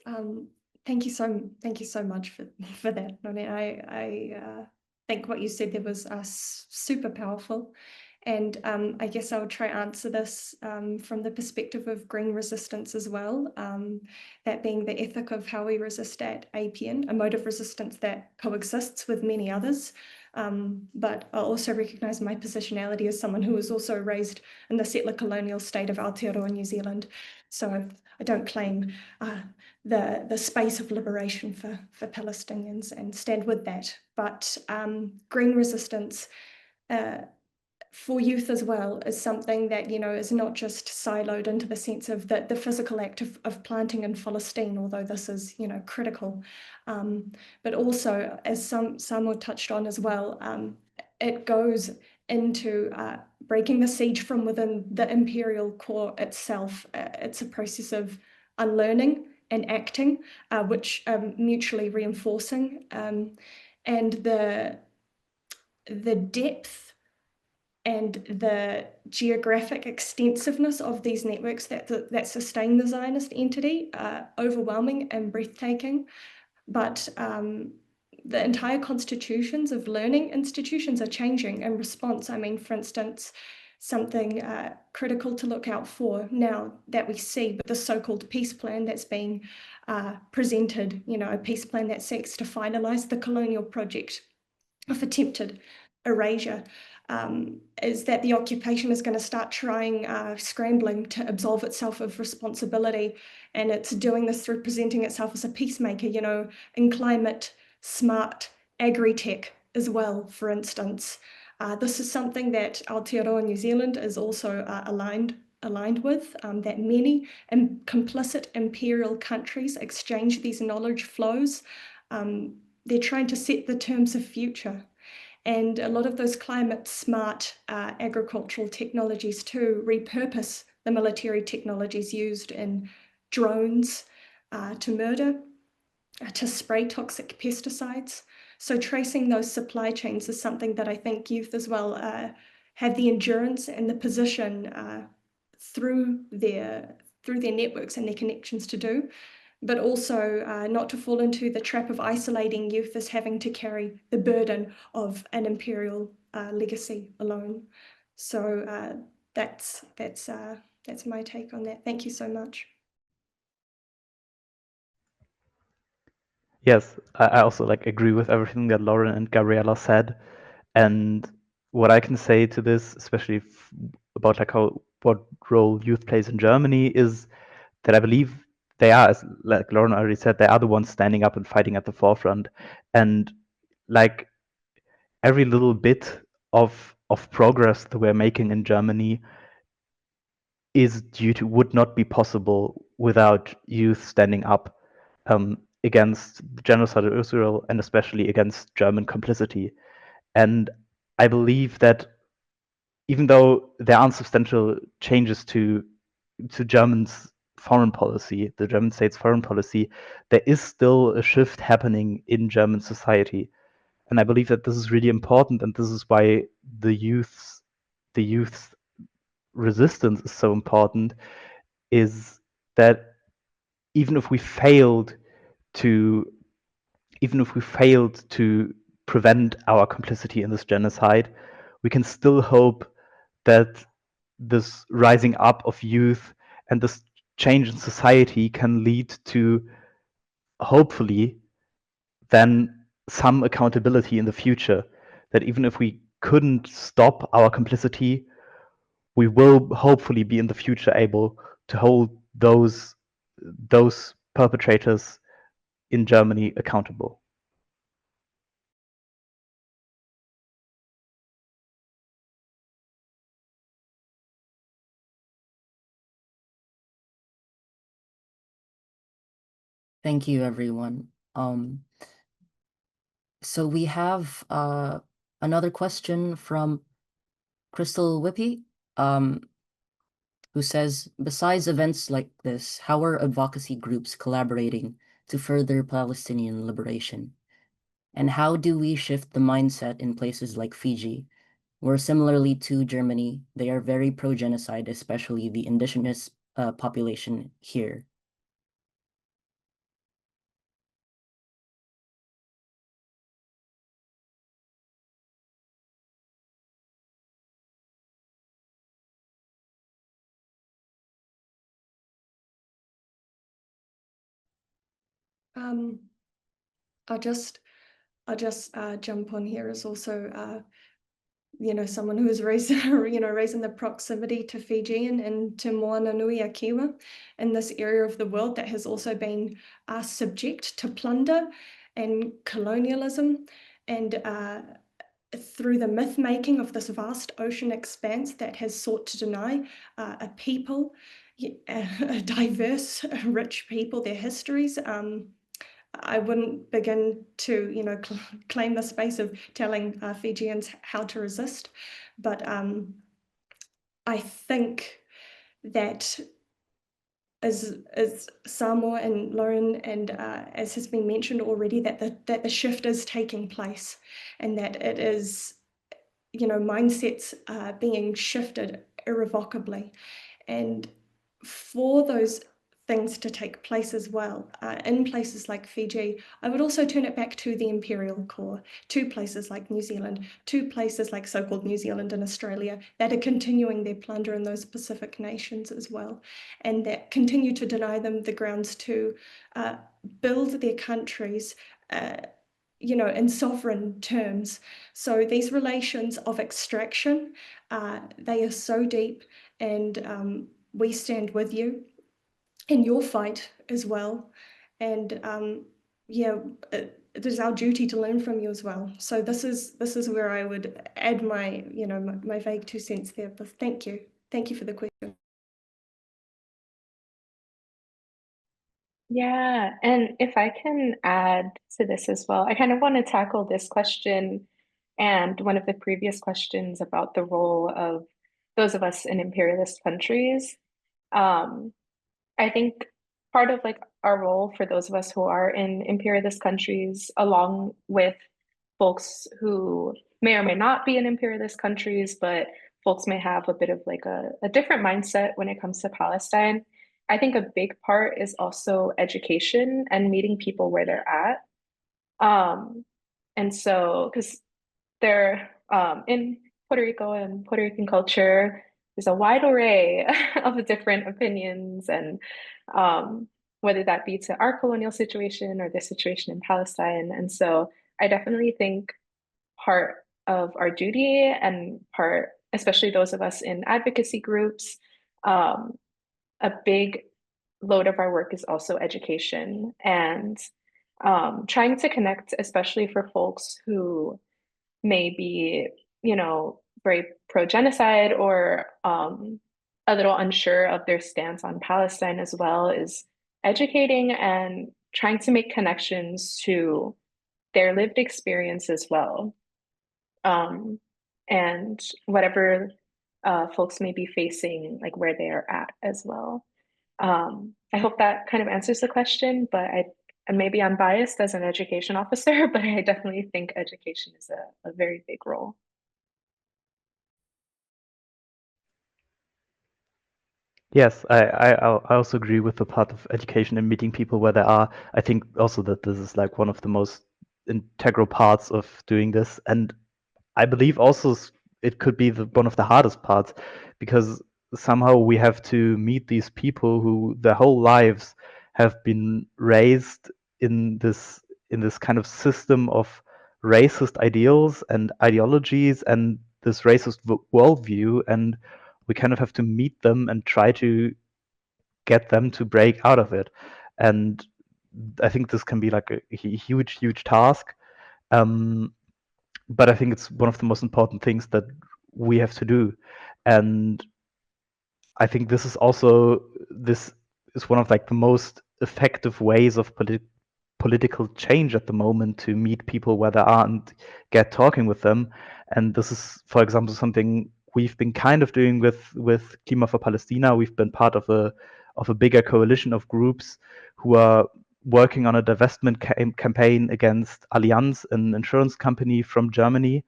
thank you so much for that. I mean, I think what you said there was super powerful, and I guess I'll try answer this from the perspective of green resistance as well. That being the ethic of how we resist at APN, a mode of resistance that coexists with many others. But I also recognise my positionality as someone who was also raised in the settler colonial state of Aotearoa, New Zealand. So I don't claim the space of liberation for Palestinians and stand with that. But green resistance for youth as well is something that, you know, is not just siloed into the sense of the physical act of planting in Palestine, although this is, you know, critical. But also, as Samuel touched on as well, it goes into breaking the siege from within the imperial core itself. It's a process of unlearning and acting, which are mutually reinforcing. And the depth and the geographic extensiveness of these networks that sustain the Zionist entity are overwhelming and breathtaking. But the entire constitutions of learning institutions are changing in response. I mean, for instance, something critical to look out for now that we see with the so-called peace plan that's being presented, you know, a peace plan that seeks to finalize the colonial project of attempted erasure, is that the occupation is going to start scrambling to absolve itself of responsibility. And it's doing this through presenting itself as a peacemaker, you know, in climate smart agri-tech as well, for instance. This is something that Aotearoa New Zealand is also aligned with, that many complicit imperial countries exchange these knowledge flows. They're trying to set the terms of future. And a lot of those climate smart agricultural technologies too repurpose the military technologies used in drones to murder, to spray toxic pesticides. So tracing those supply chains is something that I think youth as well have the endurance and the position through their networks and their connections to do, but also not to fall into the trap of isolating youth as having to carry the burden of an imperial legacy alone. So that's my take on that. Thank you so much. Yes, I also like agree with everything that Lauren and Gabriella said. And what I can say to this, especially about like what role youth plays in Germany, is that I believe they are, as like Lauren already said, they are the ones standing up and fighting at the forefront. And like every little bit of progress that we're making in Germany would not be possible without youth standing up against the genocide of Israel and especially against German complicity. And I believe that even though there aren't substantial changes to German's foreign policy, the German state's foreign policy, there is still a shift happening in German society. And I believe that this is really important, and this is why the youth's resistance is so important, is that even if we failed to prevent our complicity in this genocide, we can still hope that this rising up of youth and this change in society can lead to, hopefully, then some accountability in the future. That even if we couldn't stop our complicity, we will hopefully be in the future able to hold those perpetrators in Germany accountable. Thank you, everyone. So we have another question from Crystal Whippy, who says, besides events like this, how are advocacy groups collaborating to further Palestinian liberation? And how do we shift the mindset in places like Fiji, where similarly to Germany, they are very pro-genocide, especially the indigenous population here? I'll just jump on here as also someone who is raised raised in the proximity to Fiji and to Moana Nui a Kiwa in this area of the world that has also been subject to plunder and colonialism, and through the myth making of this vast ocean expanse that has sought to deny a people, a diverse, rich people, their histories. I wouldn't begin to, claim the space of telling Fijians how to resist, but I think that as Samoa and Lauren and as has been mentioned already, that the shift is taking place, and that it is, mindsets being shifted irrevocably, and for those things to take place as well in places like Fiji, I would also turn it back to the imperial core, to places like New Zealand, to places like so-called New Zealand and Australia that are continuing their plunder in those Pacific nations as well, and that continue to deny them the grounds to build their countries in sovereign terms. So these relations of extraction, they are so deep, and we stand with you in your fight as well. And it is our duty to learn from you as well. So this is where I would add my my vague 2 cents there. But thank you for the question. Yeah, and if I can add to this as well, I kind of want to tackle this question and one of the previous questions about the role of those of us in imperialist countries. Um, I think part of like our role for those of us who are in imperialist countries, along with folks who may or may not be in imperialist countries, but folks may have a bit of like a different mindset when it comes to Palestine. I think a big part is also education and meeting people where they're at. And so, because they're in Puerto Rico and Puerto Rican culture, there's a wide array of different opinions, and whether that be to our colonial situation or the situation in Palestine. And so I definitely think part of our duty and part, especially those of us in advocacy groups, a big load of our work is also education and trying to connect, especially for folks who may be, very pro-genocide or a little unsure of their stance on Palestine as well, is educating and trying to make connections to their lived experience as well. And whatever folks may be facing, like where they are at as well. I hope that kind of answers the question, but maybe I'm biased as an education officer, but I definitely think education is a very big role. Yes, I also agree with the part of education and meeting people where they are. I think also that this is like one of the most integral parts of doing this, and I believe also it could be one of the hardest parts, because somehow we have to meet these people who their whole lives have been raised in this kind of system of racist ideals and ideologies and this racist worldview, and we kind of have to meet them and try to get them to break out of it. And I think this can be like a huge task. But I think it's one of the most important things that we have to do. And I think this is one of like the most effective ways of political change at the moment, to meet people where they are and get talking with them. And this is, for example, something we've been kind of doing with Klima for Palestina. We've been part of a bigger coalition of groups who are working on a divestment campaign against Allianz, an insurance company from Germany,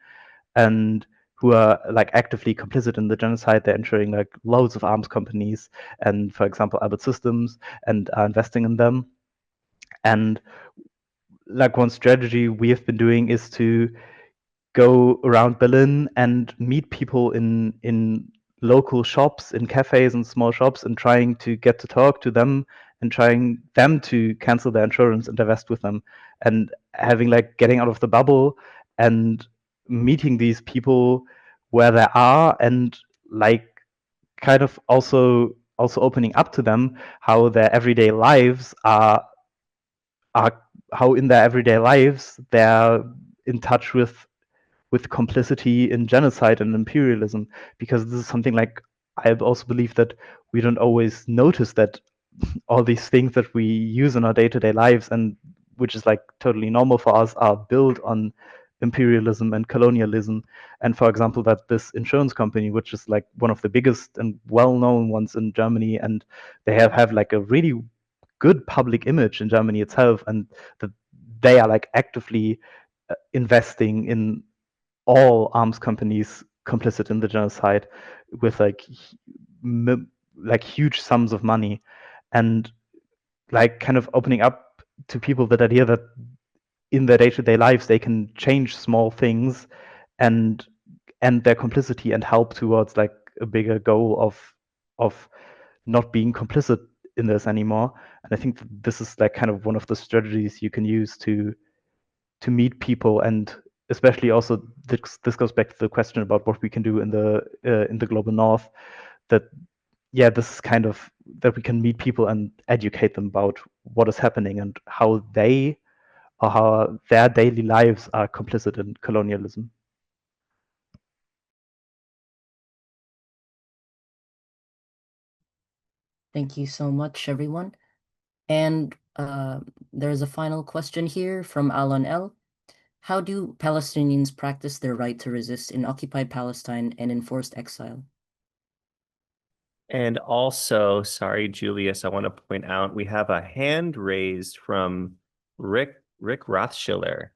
and who are like actively complicit in the genocide. They're insuring like loads of arms companies and, for example, Albert Systems, and are investing in them. And like one strategy we have been doing is to go around Berlin and meet people in local shops, in cafes and small shops, and trying to get to talk to them and trying them to cancel their insurance and divest with them, and having like getting out of the bubble and meeting these people where they are, and like kind of also opening up to them how their everyday lives are how in their everyday lives they're in touch with complicity in genocide and imperialism, because this is something like I also believe that we don't always notice that all these things that we use in our day-to-day lives, and which is like totally normal for us, are built on imperialism and colonialism. And for example, that this insurance company, which is like one of the biggest and well-known ones in Germany, and they have like a really good public image in Germany itself, and that they are like actively investing in all arms companies complicit in the genocide with like huge sums of money, and like kind of opening up to people that idea that in their day-to-day lives they can change small things and end their complicity and help towards like a bigger goal of not being complicit in this anymore. And I think that this is like kind of one of the strategies you can use to meet people, and especially also this goes back to the question about what we can do in the global north, that this is kind of that we can meet people and educate them about what is happening and how they or how their daily lives are complicit in colonialism. Thank you so much, everyone. And there's a final question here from Alon L. How do Palestinians practice their right to resist in occupied Palestine and enforced exile? And also, sorry, Julius, I want to point out we have a hand raised from Rick Rothschiller.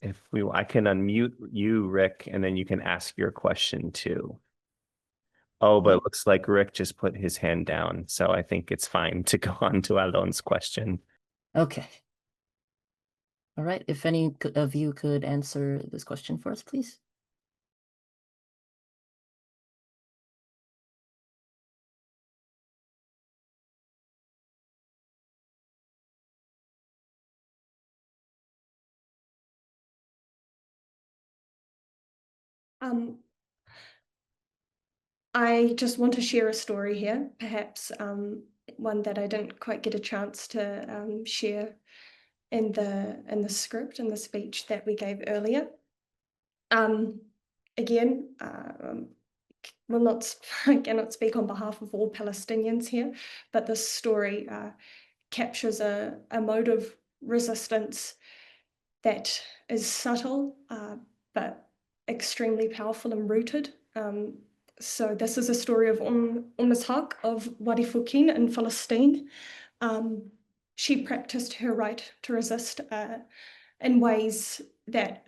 I can unmute you, Rick, and then you can ask your question too. Oh, but it looks like Rick just put his hand down, so I think it's fine to go on to Alon's question. Okay. All right. If any of you could answer this question for us, please. I just want to share a story here, perhaps one that I didn't quite get a chance to share in the script, in the speech that we gave earlier. Again, I cannot speak on behalf of all Palestinians here, but this story captures a mode of resistance that is subtle, but extremely powerful and rooted. So this is a story of Ishaq of Wadi Fukin in Palestine. She practiced her right to resist in ways that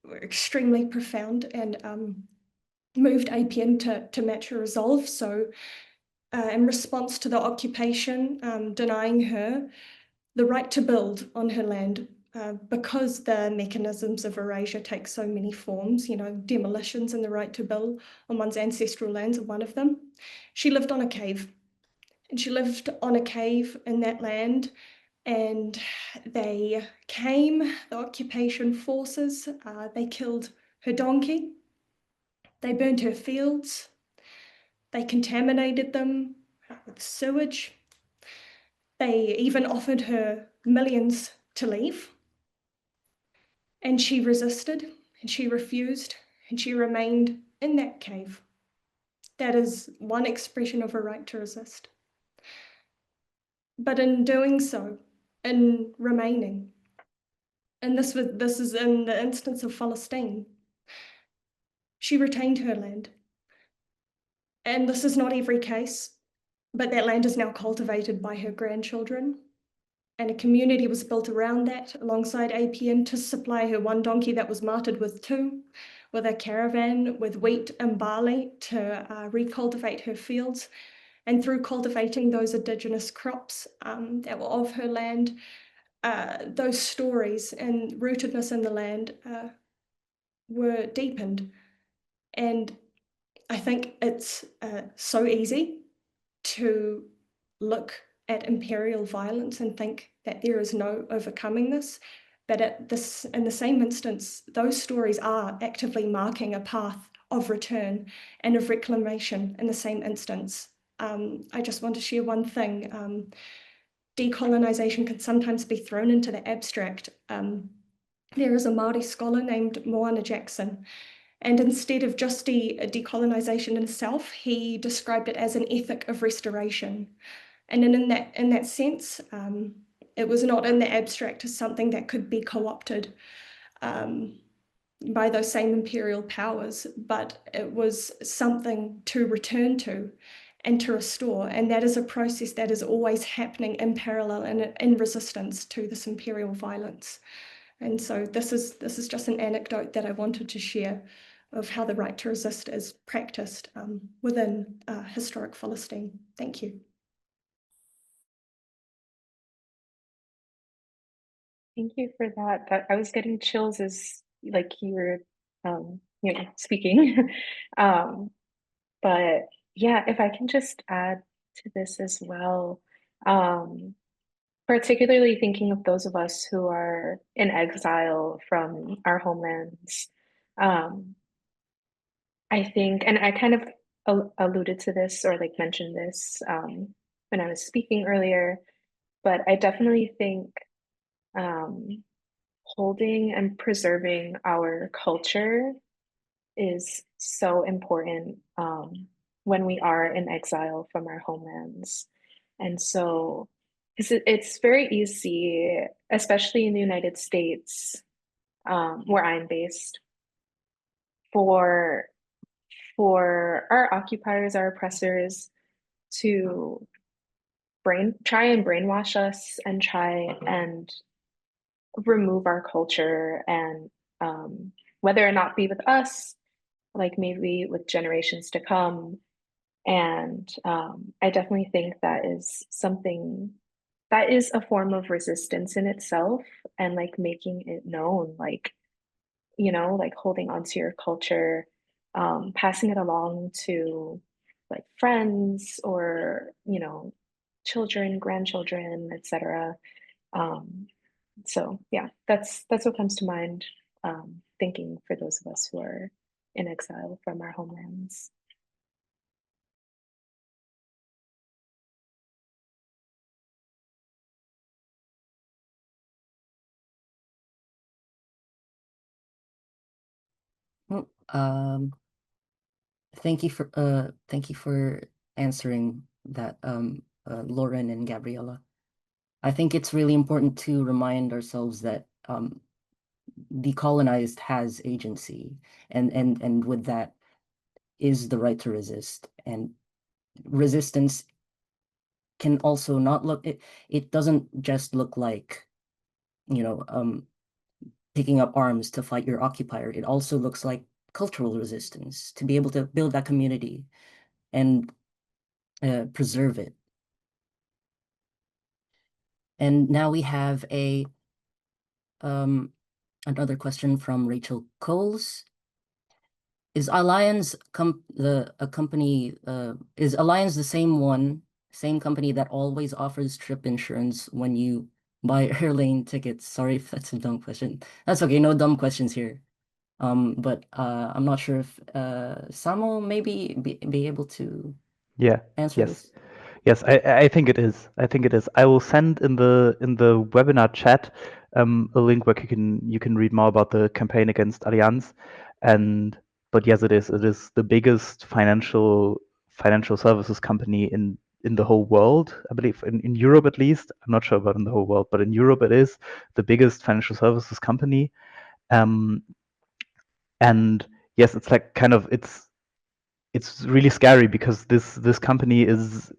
were extremely profound and moved APN to match her resolve. So in response to the occupation denying her the right to build on her land, because the mechanisms of erasure take so many forms, demolitions and the right to build on one's ancestral lands are one of them. She lived on a cave, and she lived on a cave in that land, and the occupation forces, they killed her donkey, they burned her fields, they contaminated them with sewage. They even offered her millions to leave. And she resisted, and she refused, and she remained in that cave. That is one expression of her right to resist. But in doing so, in remaining, and this is in the instance of Palestine, she retained her land. And this is not every case, but that land is now cultivated by her grandchildren. And a community was built around that alongside APN to supply her one donkey that was martyred with two, with a caravan with wheat and barley to recultivate her fields. And through cultivating those indigenous crops that were of her land, those stories and rootedness in the land were deepened. And I think it's so easy to look at imperial violence and think that there is no overcoming this. But in the same instance, those stories are actively marking a path of return and of reclamation in the same instance. I just want to share one thing. Decolonization can sometimes be thrown into the abstract. There is a Māori scholar named Moana Jackson, and instead of just decolonization in itself, he described it as an ethic of restoration. And in that sense, it was not in the abstract as something that could be co-opted by those same imperial powers, but it was something to return to and to restore. And that is a process that is always happening in parallel and in resistance to this imperial violence. And so this is just an anecdote that I wanted to share of how the right to resist is practiced within historic Palestine. Thank you. Thank you for that. I was getting chills as like you were speaking. But yeah, if I can just add to this as well, particularly thinking of those of us who are in exile from our homelands. I think, and I kind of alluded to this or like mentioned this when I was speaking earlier, but I definitely think holding and preserving our culture is so important when we are in exile from our homelands. And so it's very easy, especially in the United States, where I'm based, for our occupiers, our oppressors, to try and brainwash us and try and remove our culture, and whether or not be with us, like maybe with generations to come. And I definitely think that is something that is a form of resistance in itself, and like making it known, like, like holding on to your culture, passing it along to like friends or, children, grandchildren, etc. So yeah, that's what comes to mind, thinking for those of us who are in exile from our homelands. Well, thank you for answering that, Lauren and Gabriella. I think it's really important to remind ourselves that the colonized has agency, and with that is the right to resist. And resistance can also not look it doesn't just look like, you know, picking up arms to fight your occupier. It also looks like cultural resistance to be able to build that community and preserve it. And now we have another question from Rachel Coles. Is Alliance is Alliance the same company that always offers trip insurance when you buy airline tickets? Sorry if that's a dumb question. That's okay, no dumb questions here. But I'm not sure if Samo maybe be able to Yeah. answer Yes. this. Yes, I think it is. I think it is. I will send in the webinar chat a link where you can read more about the campaign against Allianz. But yes, it is. It is the biggest financial services company in the whole world. I believe in Europe at least. I'm not sure about in the whole world, but in Europe it is the biggest financial services company. And yes, it's like kind of it's really scary because this company is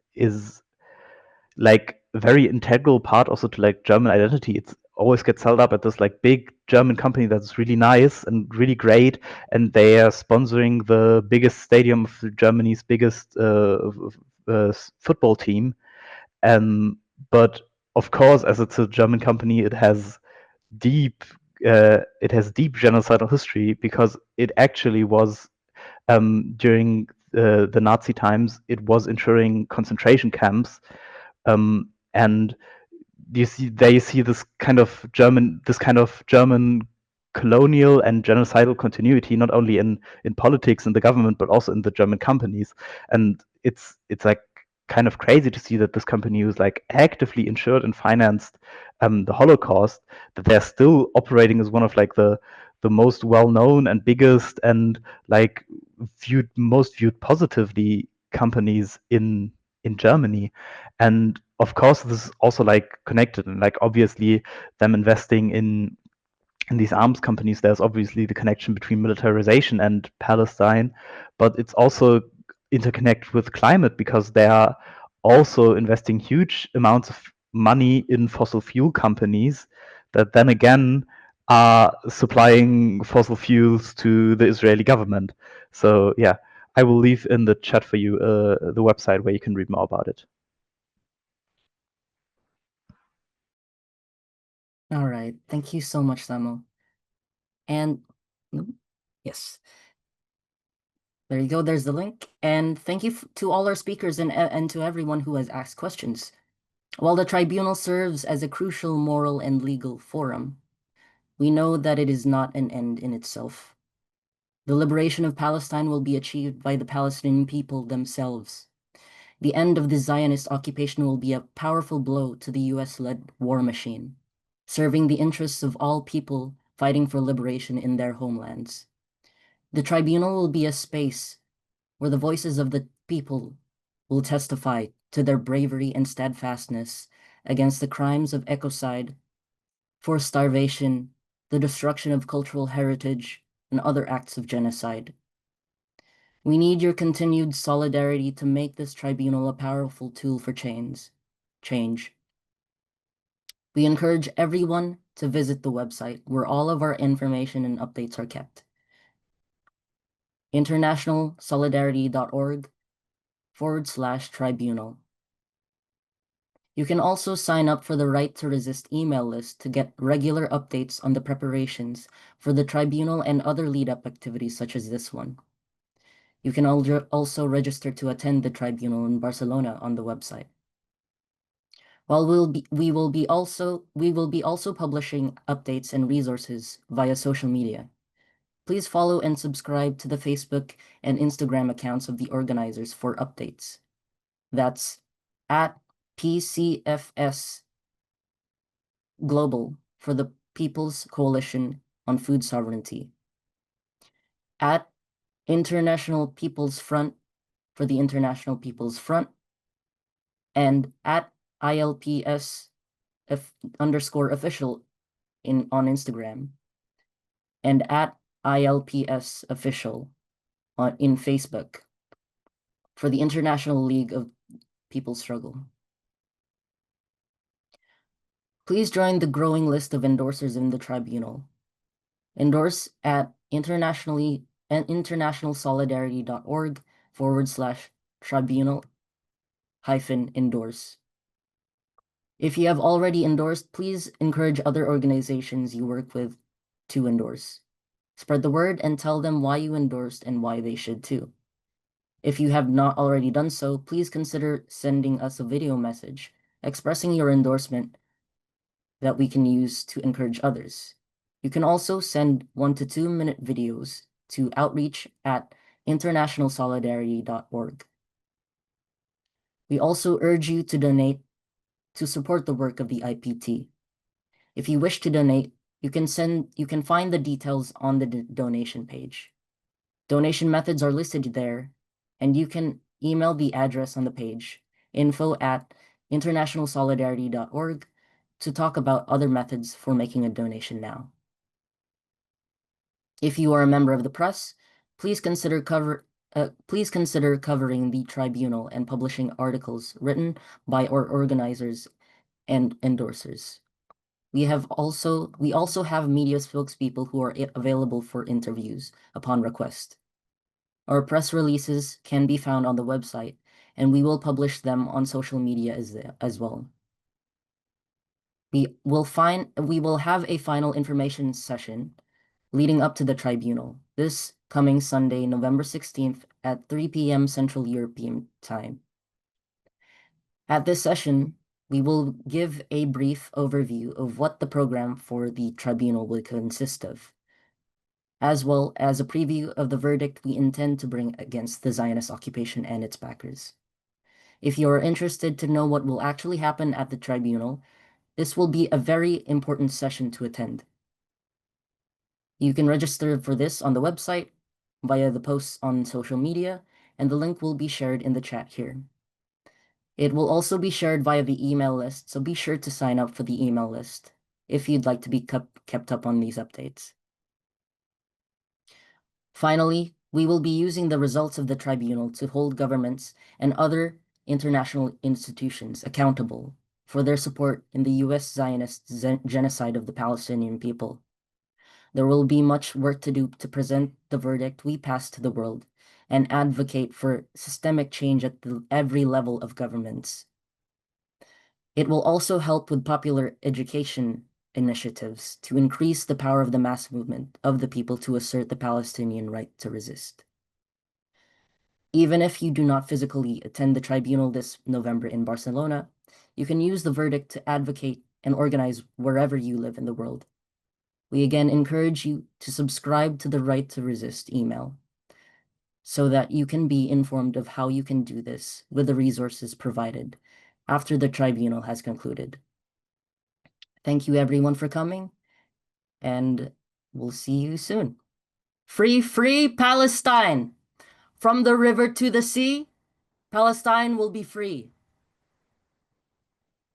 like a very integral part also to like German identity. It's always gets held up at this like big German company that's really nice and really great, and they are sponsoring the biggest stadium of Germany's biggest football team. But of course, as it's a German company, deep it has deep genocidal history because it actually was during the Nazi times, it was ensuring concentration camps, and they see this kind of German colonial and genocidal continuity, not only in politics and the government, but also in the German companies. And it's like kind of crazy to see that this company who's like actively insured and financed the Holocaust, that they're still operating as one of like the most well-known and biggest and like most viewed positively companies in Germany. And of course, this is also like connected, and like obviously them investing in these arms companies, there's obviously the connection between militarization and Palestine, but it's also interconnected with climate because they are also investing huge amounts of money in fossil fuel companies that then again are supplying fossil fuels to the Israeli government. So yeah, I will leave in the chat for you the website where you can read more about it. All right, thank you so much, Samo. And yes, there you go. There's the link. And thank you to all our speakers and to everyone who has asked questions. While the tribunal serves as a crucial moral and legal forum, we know that it is not an end in itself. The liberation of Palestine will be achieved by the Palestinian people themselves. The end of the Zionist occupation will be a powerful blow to the US-led war machine, serving the interests of all people fighting for liberation in their homelands. The tribunal will be a space where the voices of the people will testify to their bravery and steadfastness against the crimes of ecocide, forced starvation, the destruction of cultural heritage, and other acts of genocide. We need your continued solidarity to make this tribunal a powerful tool for change. We encourage everyone to visit the website where all of our information and updates are kept. internationalsolidarity.org/tribunal. You can also sign up for the Right to Resist email list to get regular updates on the preparations for the tribunal and other lead-up activities such as this one. You can also register to attend the tribunal in Barcelona on the website. While we will be also publishing updates and resources via social media. Please follow and subscribe to the Facebook and Instagram accounts of the organizers for updates. That's at PCFS Global for the People's Coalition on Food Sovereignty, at International People's Front for the International People's Front, and at ILPS _ official on Instagram, and at ILPS official in Facebook for the International League of People's Struggle. Please join the growing list of endorsers in the tribunal. Endorse at internationalsolidarity.org/tribunal-endorse. If you have already endorsed, please encourage other organizations you work with to endorse. Spread the word and tell them why you endorsed and why they should too. If you have not already done so, please consider sending us a video message expressing your endorsement that we can use to encourage others. You can also send 1 to 2 minute videos to outreach@internationalsolidarity.org. We also urge you to donate to support the work of the IPT. If you wish to donate, you can find the details on the donation page. Donation methods are listed there, and you can email the address on the page, info@internationalsolidarity.org, to talk about other methods for making a donation now. If you are a member of the press, please consider covering the tribunal and publishing articles written by our organizers and endorsers. We also have media spokespeople who are available for interviews upon request. Our press releases can be found on the website, and we will publish them on social media as well. We will have a final information session leading up to the tribunal this coming Sunday, November 16th at 3 p.m. Central European Time. At this session, we will give a brief overview of what the program for the tribunal will consist of, as well as a preview of the verdict we intend to bring against the Zionist occupation and its backers. If you are interested to know what will actually happen at the tribunal, this will be a very important session to attend. You can register for this on the website, via the posts on social media, and the link will be shared in the chat here. It will also be shared via the email list, so be sure to sign up for the email list if you'd like to be kept up on these updates. Finally, we will be using the results of the tribunal to hold governments and other international institutions accountable for their support in the U.S. Zionist genocide of the Palestinian people. There will be much work to do to present the verdict we pass to the world and advocate for systemic change at every level of governments. It will also help with popular education initiatives to increase the power of the mass movement of the people to assert the Palestinian right to resist. Even if you do not physically attend the tribunal this November in Barcelona, you can use the verdict to advocate and organize wherever you live in the world. We again encourage you to subscribe to the Right to Resist email so that you can be informed of how you can do this with the resources provided after the tribunal has concluded. Thank you everyone for coming, and we'll see you soon. Free, free Palestine! From the river to the sea, Palestine will be free.